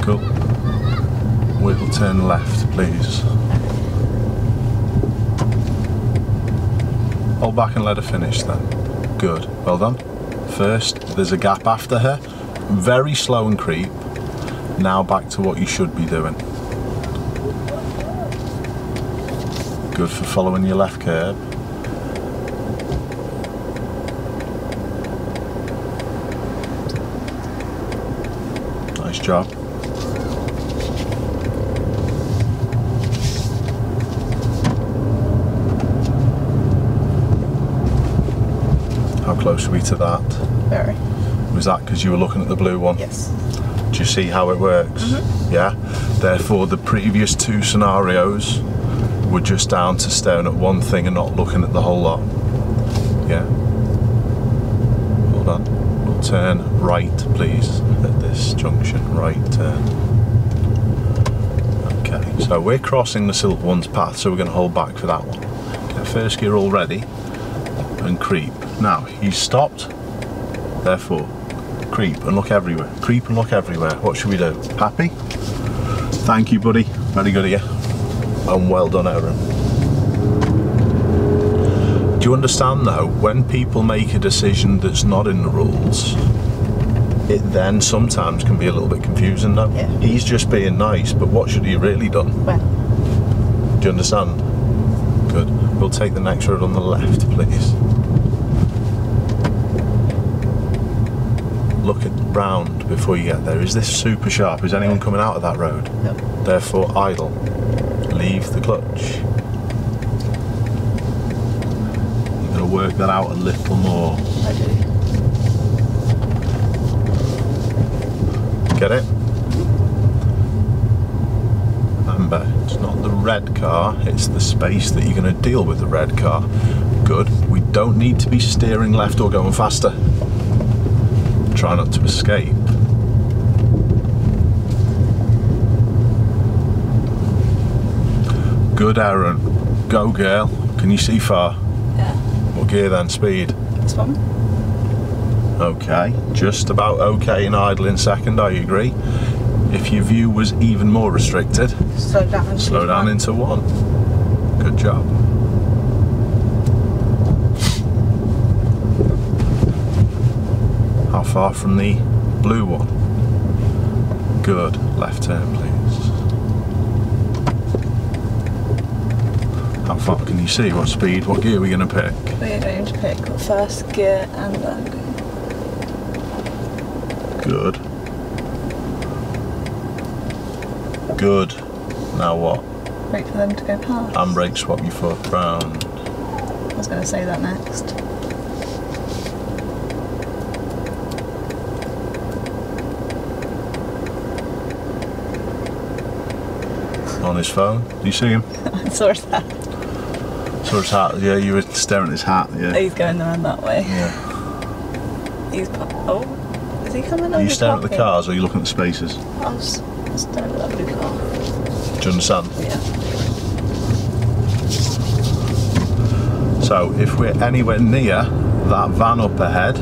Cool. We'll turn left, please. Hold back and let her finish then. Good. Well done. First, there's a gap after her. Very slow and creep. Now back to what you should be doing. Good for following your left curb. Nice job. How close are we to that? Very. Was that because you were looking at the blue one? Yes. Do you see how it works? Yeah? Therefore, the previous two scenarios were just down to staring at one thing and not looking at the whole lot. Yeah? Hold on. We'll turn right, please, at this junction. Right turn. Okay, so we're crossing the Silver One's path, so we're going to hold back for that one. Get first gear all ready and creep. Now, he's stopped, therefore, creep and look everywhere. Creep and look everywhere. What should we do? Happy? Thank you, buddy. Very good of you. And well done, Erin. Do you understand though, when people make a decision that's not in the rules, it then sometimes can be a little bit confusing though. Yeah. He's just being nice, but what should he really done? Well, Do you understand? Good. We'll take the next road on the left, please. Look at round before you get there. Is this super sharp? Is anyone coming out of that road? no. Therefore, idle. Leave the clutch. You're going to work that out a little more. I do. Get it? Remember, it's not the red car, it's the space that you're going to deal with the red car. Good. We don't need to be steering left or going faster. Try not to escape. Good, Erin. Go, girl. Can you see far? Yeah. What gear then? Speed? This one. Okay. Just about okay in idling second, I agree. If your view was even more restricted, Slow down. slow down into one. Good job. How far from the blue one? Good. Left turn, please. How far can you see? What speed? What gear are we going to pick? We're going to pick first gear and then Good. Good. Now what? wait for them to go past. Handbrake, swap your foot round. I was going to say that next. On his phone. Do you see him? I saw his hat. Saw his hat. Yeah, you were staring at his hat. Yeah. He's going around that way. Yeah. He's oh, is he coming over? Are you staring at the cars or are you looking at the spaces? I was staring at that blue car. Do you understand? Yeah. So if we're anywhere near that van up ahead,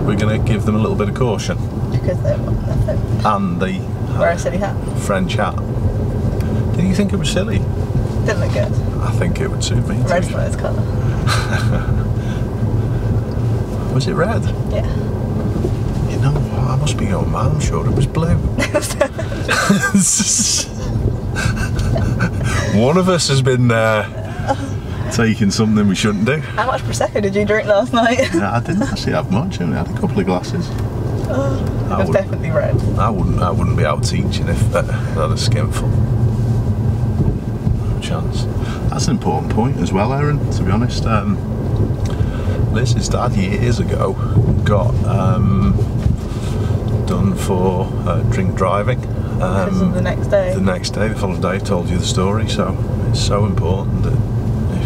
we're going to give them a little bit of caution. Because they're on their phone. And the Wear a silly hat. French hat. Did you think it was silly? Didn't look good. I think it would suit me. Red's not his colour. Was it red? Yeah. You know what? I must be going mad. I'm sure it was blue. One of us has been taking something we shouldn't do. How much Prosecco did you drink last night? Yeah, I didn't actually have much. I only had a couple of glasses. It was definitely red. I wouldn't be out teaching if I had a skinful. No chance. That's an important point as well, Erin, to be honest. Liz's dad years ago got done for drink driving. Because of the next day. The next day, the following day, told you the story. So it's so important that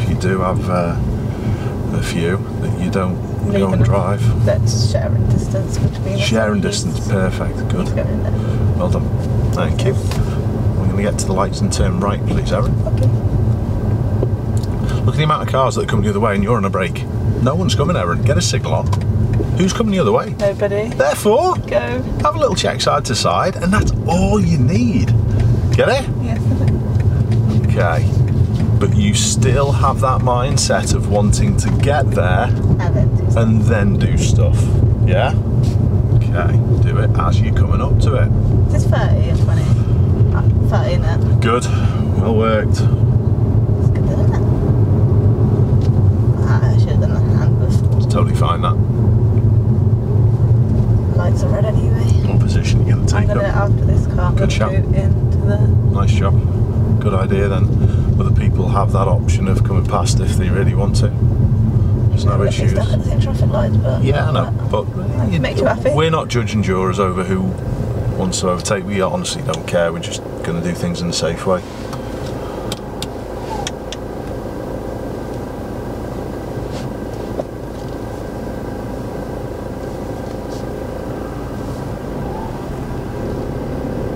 if you do have a few, that you don't go and drive. That's sharing distance between us. Sharing distance, perfect, good. Go in there. Well done, thank you. We're going to get to the lights and turn right, please, Erin. Okay. Look at the amount of cars that are coming the other way and you're on a brake. No one's coming, Erin. Get a signal on. Who's coming the other way? Nobody. Therefore, Go. have a little check side to side and that's all you need. Get it? Yes, I do. Okay. But you still have that mindset of wanting to get there and then do stuff. Yeah? Okay. Do it as you're coming up to it. Is this 30 or 20? 30 in it. Good. Well worked. It's good, isn't it? I should have done the hand before. It's totally fine, that. Lights are red anyway. What position are you going to I'm take going to, up? after this car, I'm Good going to shout. go into the... Nice job. Good idea then. Other people have that option of coming past if they really want to. There's no issues. Stuck at the same traffic lights, but... Yeah, I know. But Make you happy. we're not judging jurors over who wants to overtake. We honestly don't care. We're just going to do things in a safe way.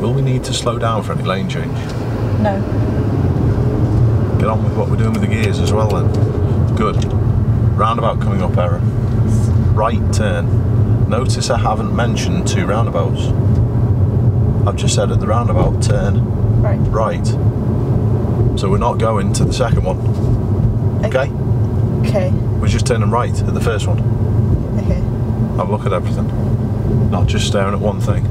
Will we need to slow down for any lane change? No. Get on with what we're doing with the gears as well then. Good. Roundabout coming up, Erin. Right turn. Notice I haven't mentioned two roundabouts. I've just said at the roundabout, turn Right. right. So we're not going to the second one. Okay? Okay. We're just turning right at the first one. Okay. Have a look at everything. Not just staring at one thing.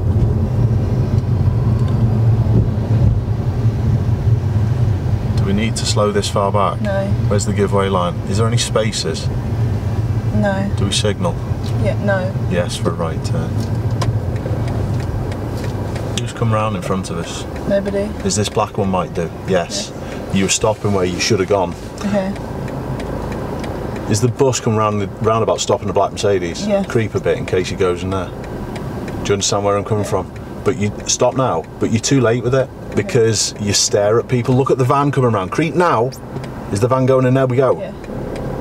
Do we need to slow this far back? No. Where's the giveaway line? Is there any spaces? No. Do we signal? Yeah, no. Yes, for a right turn. Who's come round in front of us? Nobody. Is this black one might do? Yes. You were stopping where you should have gone. Okay. Is the bus come round the roundabout stopping the black Mercedes? Yeah. Creep a bit in case he goes in there. Do you understand where I'm coming from? But you stop now, but you're too late with it because you stare at people. Look at the van coming around. Creep now. Is the van going in? There we go. Yeah.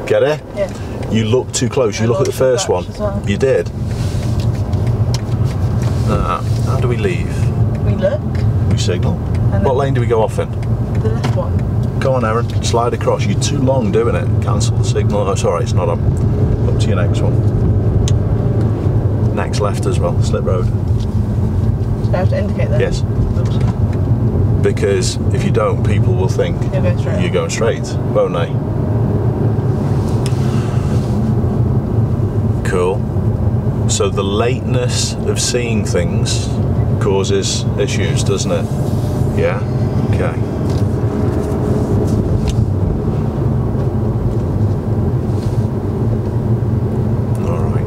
Get it? Yeah. You look too close. You look at the first one. Well. You did. How do we leave? We look. We signal. And What then lane do we go off in? the left one. Go on, Erin. Slide across. You're too long doing it. Cancel the signal. Oh, it's alright. It's not on. Up to your next one. Next left as well. Slip road. Do I have to indicate that? Yes. Oops. Because if you don't, people will think You're going straight. you're going straight, won't they? Cool. So the lateness of seeing things causes issues, doesn't it? Yeah? Okay. Alright.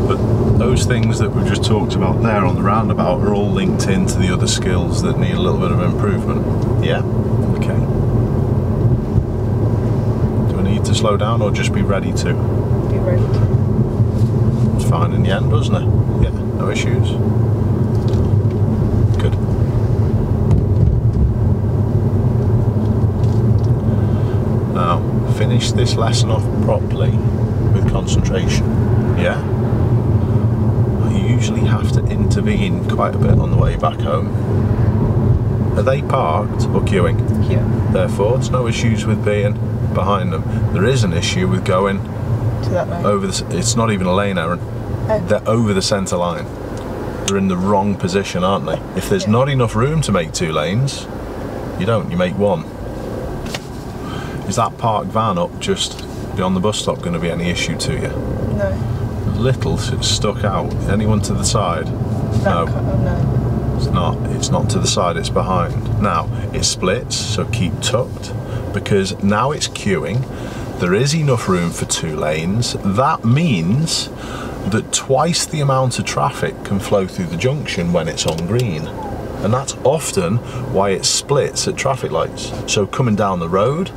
But those things that we've just talked about there on the roundabout are all linked into the other skills that need a little bit of improvement. Yeah? Okay. To slow down or just be ready to? Be ready to. It's fine in the end, doesn't it? Yeah, no issues. Good. Now, finish this lesson off properly with concentration. Yeah? I usually have to intervene quite a bit on the way back home. Are they parked or queuing? Queuing. Therefore, there's no issues with being behind them. There is an issue with going To that lane. over the. It's not even a lane, Erin. Oh. They're over the centre line. They're in the wrong position, aren't they? If there's not enough room to make two lanes, you don't. You make one. Is that parked van up just beyond the bus stop going to be any issue to you? No. Little stuck out. Anyone to the side? No. No. It's not. It's not to the side. It's behind. Now it splits, so keep tucked. Because now it's queuing, there is enough room for two lanes. That means that twice the amount of traffic can flow through the junction when it's on green. And that's often why it splits at traffic lights. So coming down the road,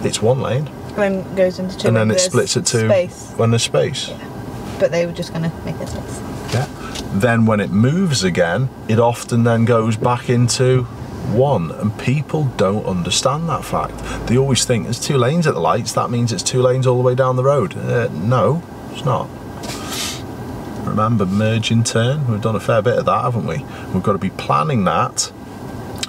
it's one lane. And then goes into two. And then it splits at two space. when there's space. Yeah. But they were just going to make it space. Yeah. Then when it moves again, it often then goes back into one, and people don't understand that fact. They always think there's two lanes at the lights, that means it's two lanes all the way down the road. No, it's not. Remember, merge and turn, we've done a fair bit of that, haven't we? We've got to be planning that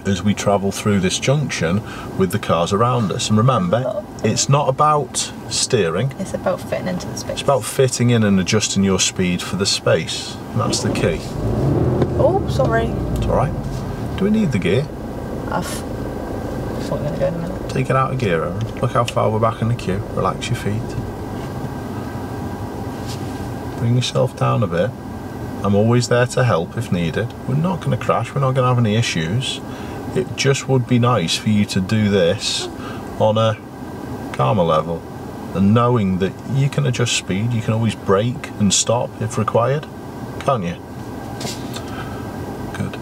as we travel through this junction with the cars around us. And remember, it's not about steering, It's about fitting into the space. it's about fitting in and adjusting your speed for the space. And that's the key. Oh, sorry. It's alright. Do we need the gear? I thought we were going to go in a minute. Take it out of gear, Erin. Look how far we're back in the queue. Relax your feet. Bring yourself down a bit. I'm always there to help if needed. We're not going to crash. We're not going to have any issues. It just would be nice for you to do this on a calmer level. And knowing that you can adjust speed, you can always brake and stop if required. Can't you? Good.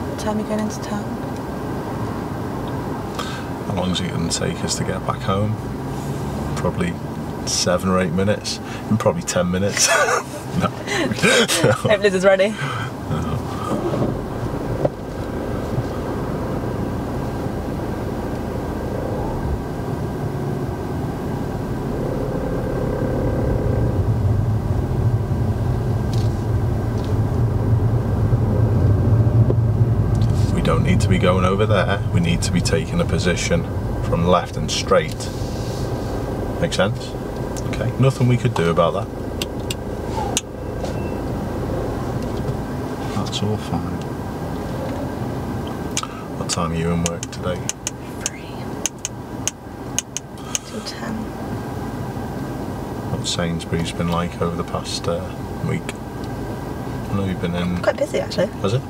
What time are you going into town? How long is it going to take us to get back home? Probably 7 or 8 minutes. And probably 10 minutes. No. Hope Liz is ready. to be going over there, we need to be taking a position from left and straight. Make sense? Okay, nothing we could do about that. That's all fine. What time are you in work today? 3 till 10. What's Sainsbury's been like over the past week? I know you've been in... Quite busy actually. Has it?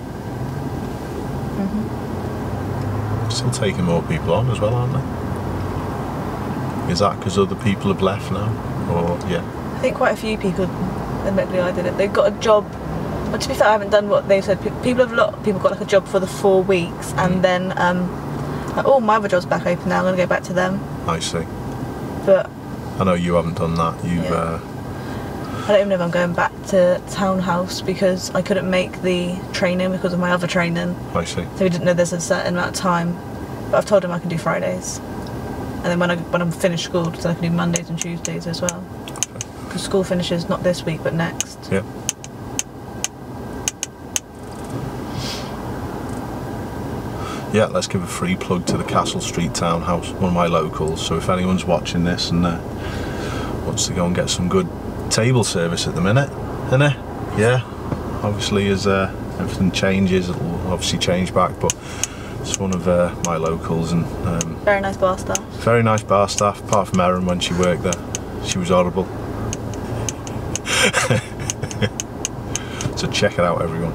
Still taking more people on as well, aren't they? Is that because other people have left now? Or, yeah? I think quite a few people, admittedly I did it, they've got a job. But to be fair, I haven't done what they said. People got like a job for the 4 weeks, and then like, oh, my other job's back open now, I'm going to go back to them. I see. But I know you haven't done that. You've... yeah. I don't even know if I'm going back to Townhouse because I couldn't make the training because of my other training. I see. So we didn't know there's a certain amount of time. But I've told him I can do Fridays. And then when I'm finished school, so I can do Mondays and Tuesdays as well. Because school finishes not this week, but next. Yeah. Yeah, let's give a free plug to the Castle Street Townhouse, one of my locals. So if anyone's watching this and wants to go and get some good table service at the minute, innit? Yeah. Obviously, as everything changes, it'll obviously change back, but it's one of my locals, and very nice bar staff. Very nice bar staff, apart from Erin when she worked there. She was horrible. So check it out, everyone.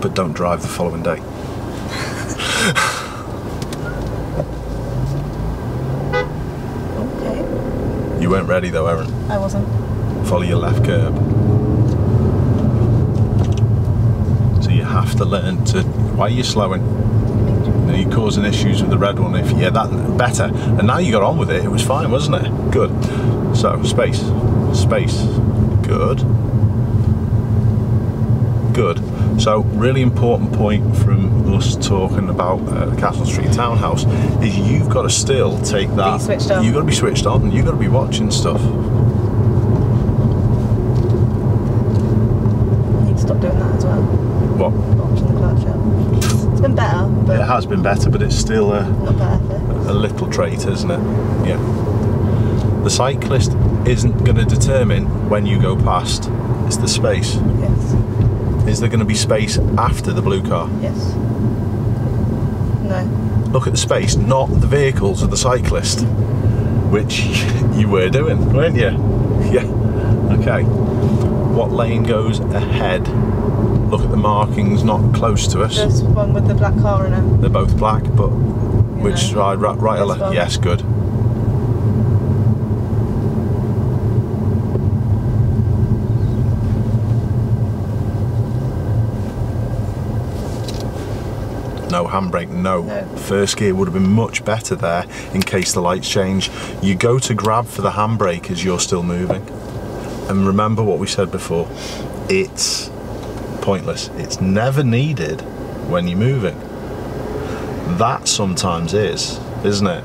But don't drive the following day. Okay. You weren't ready though, Erin. I wasn't. Follow your left curb. So you have to learn to... Why are you slowing? You know, you're causing issues with the red one. If yeah, that better. And now you got on with it. It was fine, wasn't it? Good. So space, space. Good. Good. So really important point from us talking about the Castle Street Townhouse is you've got to still take that. Be switched on. You've got to be switched on. You've got to be watching stuff. I need to stop doing that as well. What? Watching the cloud show. It's been better, but It has been better, but it's still not better. a little trait, isn't it? Yeah. The cyclist isn't going to determine when you go past. It's the space. Yes. Is there going to be space after the blue car? Yes. No. Look at the space, not the vehicles of the cyclist, which you were doing, weren't you? Yeah. Okay. What lane goes ahead? Look at the markings not close to us. There's one with the black car in it. They're both black, but which side? Right or left? one. Yes, good. No handbrake, no. First gear would have been much better there in case the lights change. You go to grab for the handbrake as you're still moving. And remember what we said before, it's pointless. It's never needed when you're moving. That sometimes is, isn't it?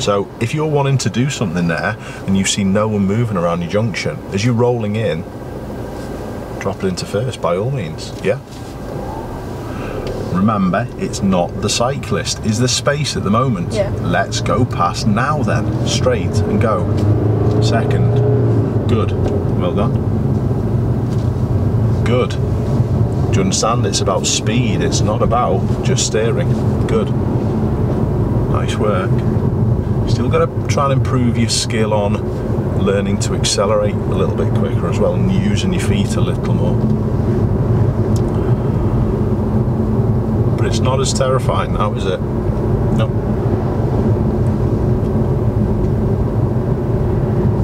So if you're wanting to do something there and you see no one moving around your junction, as you're rolling in, drop it into first by all means, yeah? Remember, it's not the cyclist. Is there space at the moment? Yeah. Let's go past now then. Straight and go. Second. Good. Well done. Good. Do you understand? It's about speed. It's not about just steering. Good. Nice work. Still got to try and improve your skill on learning to accelerate a little bit quicker as well and using your feet a little more. It's not as terrifying now, is it? No.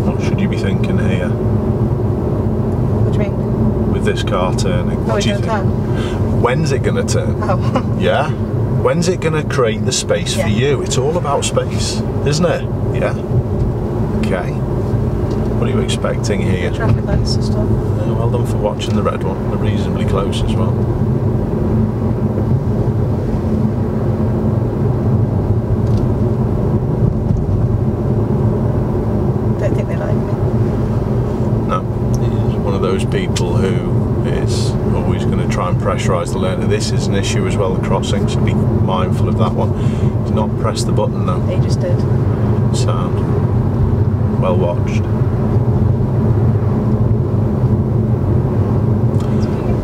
What should you be thinking here? What do you mean? With this car turning? What do you think? Turn? When's it going to turn? Oh. Yeah? When's it going to create the space for you? It's all about space, isn't it? Yeah? Okay. What are you expecting here? Traffic lights and stuff. Well done for watching the red one. They're reasonably close as well. Don't think they like me. No. try and pressurise the learner. This is an issue as well, the crossing, so be mindful of that one. Do not press the button though. He just did. Sound. Well watched.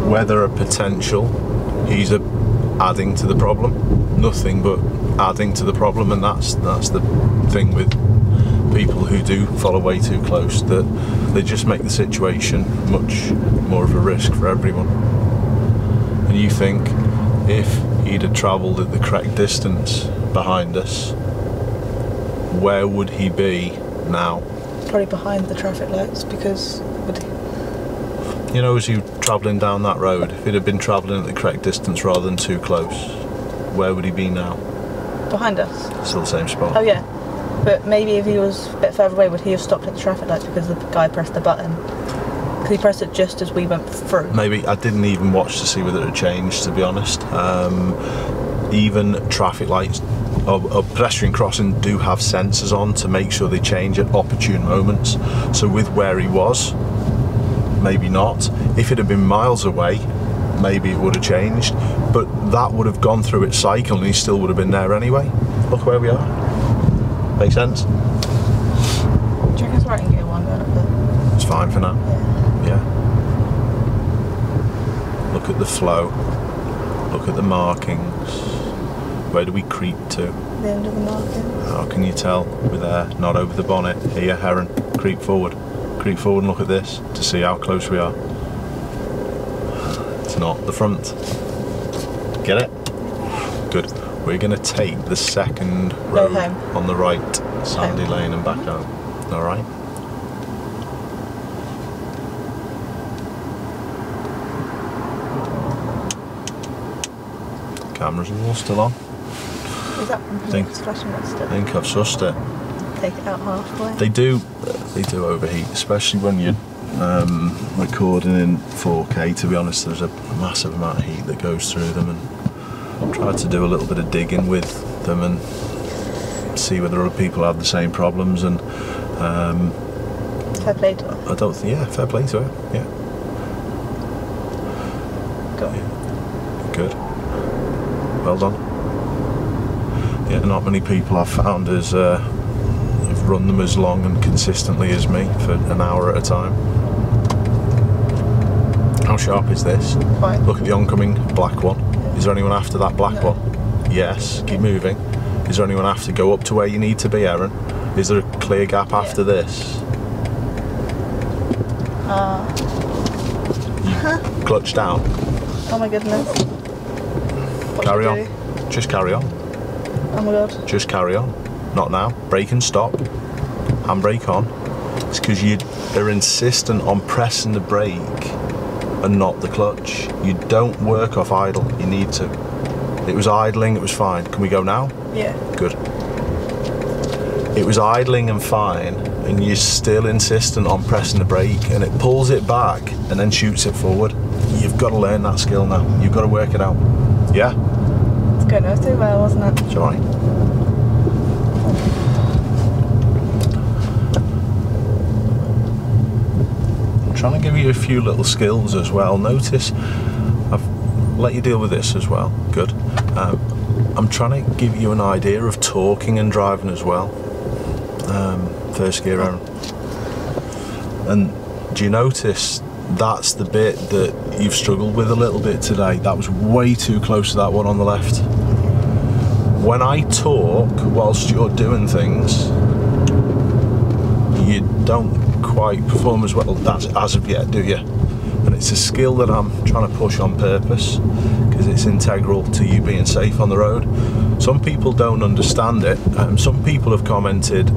Whether a potential, he's adding to the problem. Nothing but adding to the problem, and that's the thing with people who do follow way too close, that they just make the situation much more of a risk for everyone. And you think if he'd have travelled at the correct distance behind us, where would he be now? Probably behind the traffic lights, because you know, as you travelling down that road, if he'd have been travelling at the correct distance rather than too close, where would he be now? behind us. Still the same spot. Oh yeah. But maybe if he was a bit further away, would he have stopped at the traffic lights because the guy pressed the button? Because he pressed it just as we went through. Maybe. I didn't even watch to see whether it had changed, to be honest. Even traffic lights or pedestrian crossing do have sensors on to make sure they change at opportune moments. So with where he was, maybe not. If it had been miles away, maybe it would have changed. But that would have gone through its cycle and he still would have been there anyway. Look where we are. Make sense? Do you reckon it's right in gear one? It's fine for now. Yeah. Yeah. Look at the flow. Look at the markings. Where do we creep to? The end of the markings. How can you tell we're there? Not over the bonnet. Here, Erin. Creep forward. Creep forward and look at this to see how close we are. It's not the front. Get it? Good. We're going to take the second road on the right, Sandy Lane, and back home. All right? Cameras are all still on. Is that flashing red still? I think I've sussed it. Take it out halfway. They do overheat, especially when you're recording in 4K. To be honest, there's a massive amount of heat that goes through them, and I tried to do a little bit of digging with them and see whether other people have the same problems. And fair play to her. I don't think, yeah, fair play to her. Yeah. Go on. Yeah. Good. Well done. Yeah, not many people I've found have run them as long and consistently as me for an hour at a time. How sharp is this? Fine. Look at the oncoming black one. Is there anyone after that black No. one? Yes. Keep moving. Is there anyone after? Go up to where you need to be, Erin. Is there a clear gap after this? Clutch down. Oh my goodness. What Carry do on. we do? Just carry on. Oh my god. Just carry on. Not now. Brake and stop. Handbrake on. It's because you are insistent on pressing the brake and not the clutch. You don't work off idle. You need to. It was idling, it was fine. Can we go now? Yeah. Good. It was idling and fine, and you're still insistent on pressing the brake, and it pulls it back and then shoots it forward. You've got to learn that skill now. You've got to work it out. Yeah? It's going to do well, wasn't it? It's alright. I'm trying to give you a few little skills as well. Notice I've let you deal with this as well. Good. I'm trying to give you an idea of talking and driving as well. First gear, Erin. And do you notice that's the bit that you've struggled with a little bit today? That was way too close to that one on the left. When I talk whilst you're doing things, you don't quite perform as well as of yet, do you? And it's a skill that I'm trying to push on purpose because it's integral to you being safe on the road. Some people don't understand it. Some people have commented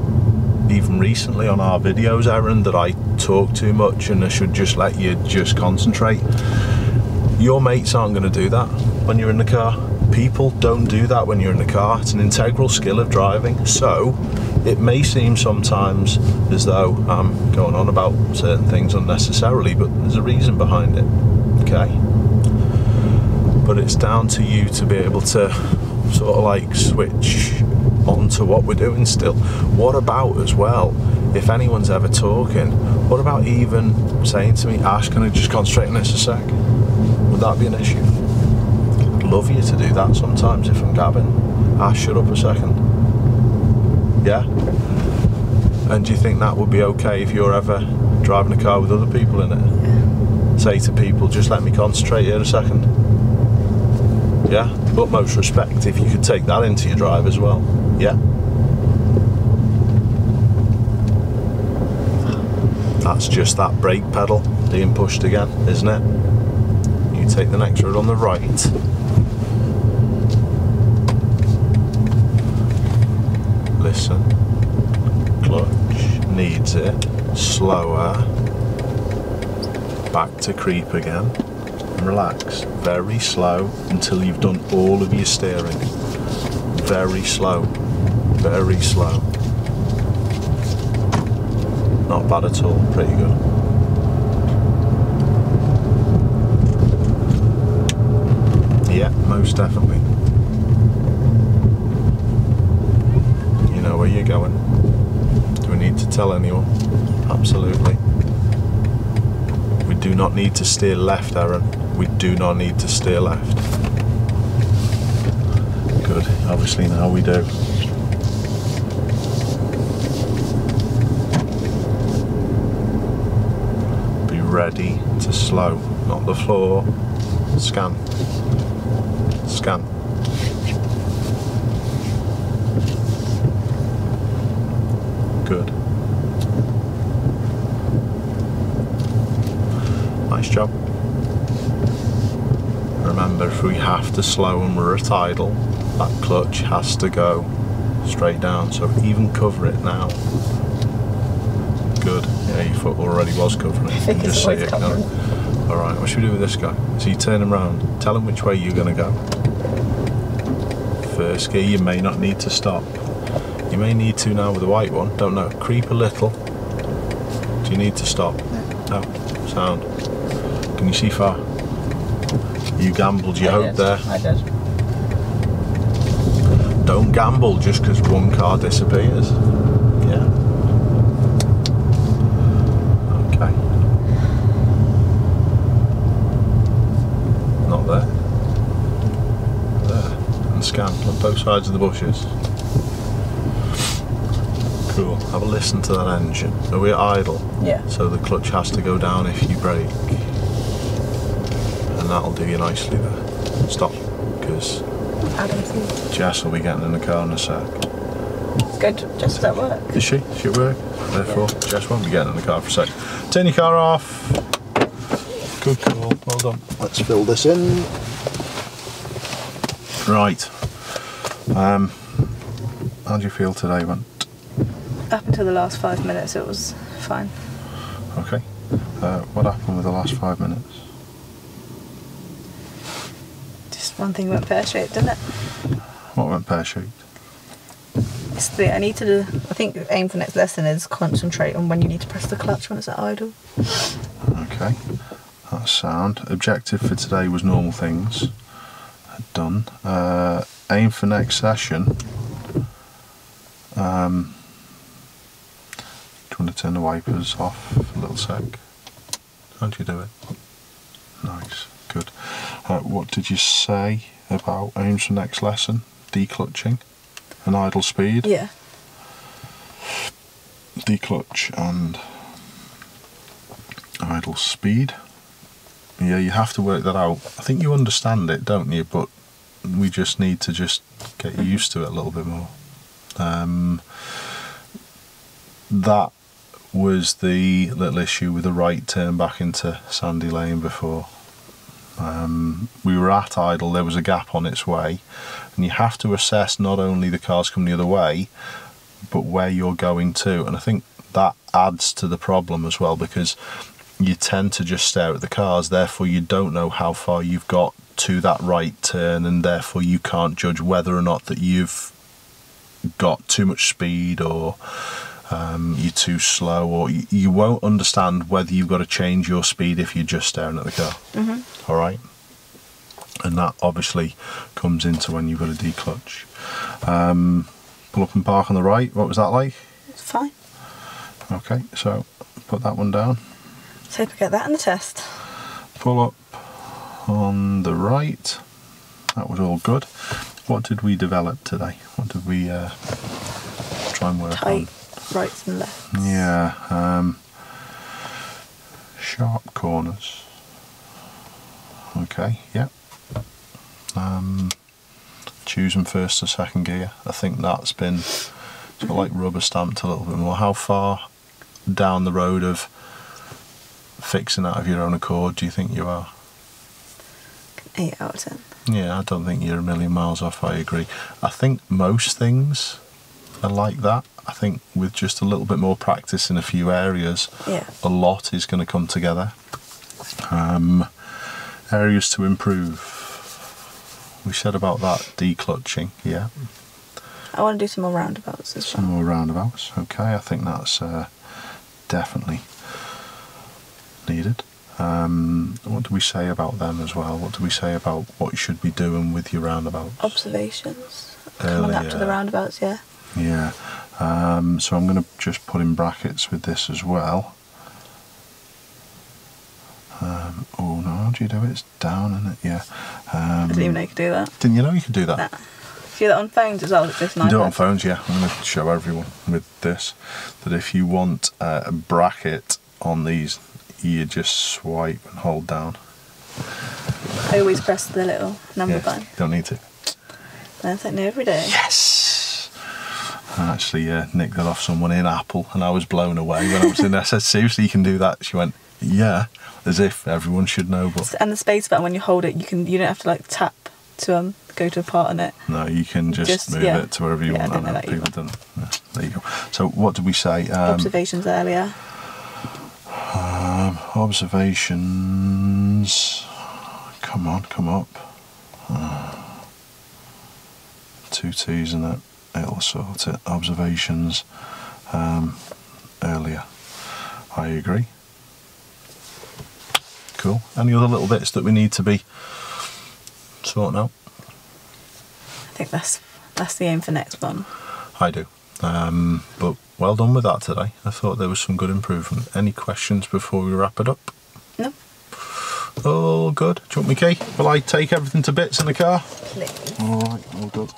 even recently on our videos, Erin, that I talk too much and I should just let you just concentrate. Your mates aren't going to do that when you're in the car. People don't do that when you're in the car. It's an integral skill of driving. So it may seem sometimes as though I'm going on about certain things unnecessarily, but there's a reason behind it, okay? But it's down to you to be able to sort of like switch onto what we're doing still. What about as well, if anyone's ever talking, what about even saying to me, Ash, can I just concentrate on this a sec? Would that be an issue? I'd love you to do that sometimes if I'm gabbing. Ash, shut up a second. Yeah? And do you think that would be okay if you're ever driving a car with other people in it? Yeah. Say to people, just let me concentrate here a second. Yeah? Utmost respect if you could take that into your drive as well. Yeah? That's just that brake pedal being pushed again, isn't it? You take the next road on the right. Listen. Clutch needs it. Slower. Back to creep again. And relax. Very slow until you've done all of your steering. Very slow. Very slow. Not bad at all, pretty good. Yeah, most definitely. You know where you're going. Do we need to tell anyone? Absolutely. We do not need to steer left, Erin. We do not need to steer left. Good, obviously now we do. Ready to slow, not the floor. Scan. Scan. Good. Nice job. Remember, if we have to slow and we're at idle, that clutch has to go straight down, so even cover it now. Good. Yeah, your foot already was covering it. You can just see it. Alright, what should we do with this guy? So you turn him round, tell him which way you're going to go. First gear, you may not need to stop. You may need to now with the white one, don't know. Creep a little. Do you need to stop? No. Sound. Can you see far? You gambled your hope there. I did. Don't gamble just because one car disappears. Yeah. Okay. Not there. There. And scan. Look both sides of the bushes. Cool. Have a listen to that engine. Are we idle? Yeah. So the clutch has to go down if you brake. And that'll do you nicely there. Stop. Because Jess will be getting in the car in a sec. It's good. Jess is at work. Is she? She at work? Therefore, Jess won't be getting in the car for a sec. Turn your car off. Good call. Well done. Let's fill this in. Right. How do you feel today, Went? Up until the last 5 minutes, it was fine. Okay. What happened with the last 5 minutes? Just one thing went pear-shaped, didn't it? What went pear-shaped? It's the, I need to do, I think the aim for next lesson is concentrate on when you need to press the clutch when it's at idle. Okay. That's sound. Objective for today was normal things. Done. Aim for next session. Do you want to turn the wipers off for a little sec? How'd you do it? Nice, good. What did you say about aims for next lesson? Declutching and idle speed? Yeah. Declutch and idle speed. Yeah, you have to work that out. I think you understand it, don't you? But we just need to just get used to it a little bit more. That was the little issue with the right turn back into Sandy Lane before. We were at idle, there was a gap on its way, and you have to assess not only the cars coming the other way, but where you're going to, and I think that adds to the problem as well, because you tend to just stare at the cars, therefore you don't know how far you've got to that right turn, and therefore you can't judge whether or not that you've got too much speed or you're too slow, or you won't understand whether you've got to change your speed if you're just staring at the car. Mm-hmm. Alright? And that obviously comes into when you've got a declutch. Pull up and park on the right, what was that like? It's fine. Okay, so put that one down. Let's hope I get that in the test. Pull up on the right. That was all good. What did we develop today? What did we try and work on? Tight rights and lefts. Yeah, sharp corners. Okay, yeah. Choosing first or second gear. I think that's been sort of like rubber stamped a little bit more. How far down the road of fixing that of your own accord do you think you are? 8 out of 10. Yeah, I don't think you're a million miles off, I agree. I think most things are like that. I think with just a little bit more practice in a few areas, a lot is going to come together. Areas to improve. We said about that declutching, yeah. I want to do some more roundabouts as well. Some more roundabouts, okay. I think that's definitely needed. What do we say about them as well? What do we say about what you should be doing with your roundabouts? Observations. Coming up to the roundabouts, yeah. Yeah. So I'm going to just put in brackets with this as well. Oh no, how do you do it? It's down, isn't it? Yeah. I didn't even know you could do that. Didn't you know you could do that? Nah. Do you do that on phones as well? Just you do it on phones, yeah. I'm going to show everyone with this that if you want a bracket on these, you just swipe and hold down. I always press the little number button. Don't need to. Learn something new every day. Yes! I actually nicked that off someone in Apple and I was blown away when I was in there. I said, seriously, you can do that? She went, yeah, as if everyone should know. But and the space button, when you hold it, you don't have to like tap to go to a part on it. No, you can just move it to wherever you want. I know people don't. Yeah, there you go. So what did we say? Observations earlier. Observations. Come on, come up. 2 T's in it. It'll sort it. Observations earlier. I agree. Cool. Any other little bits that we need to be sorting out? I think that's the aim for next one. I do. But well done with that today. I thought there was some good improvement. Any questions before we wrap it up? No. All good. Do you want me key? Will I take everything to bits in the car? Please. Alright, all good.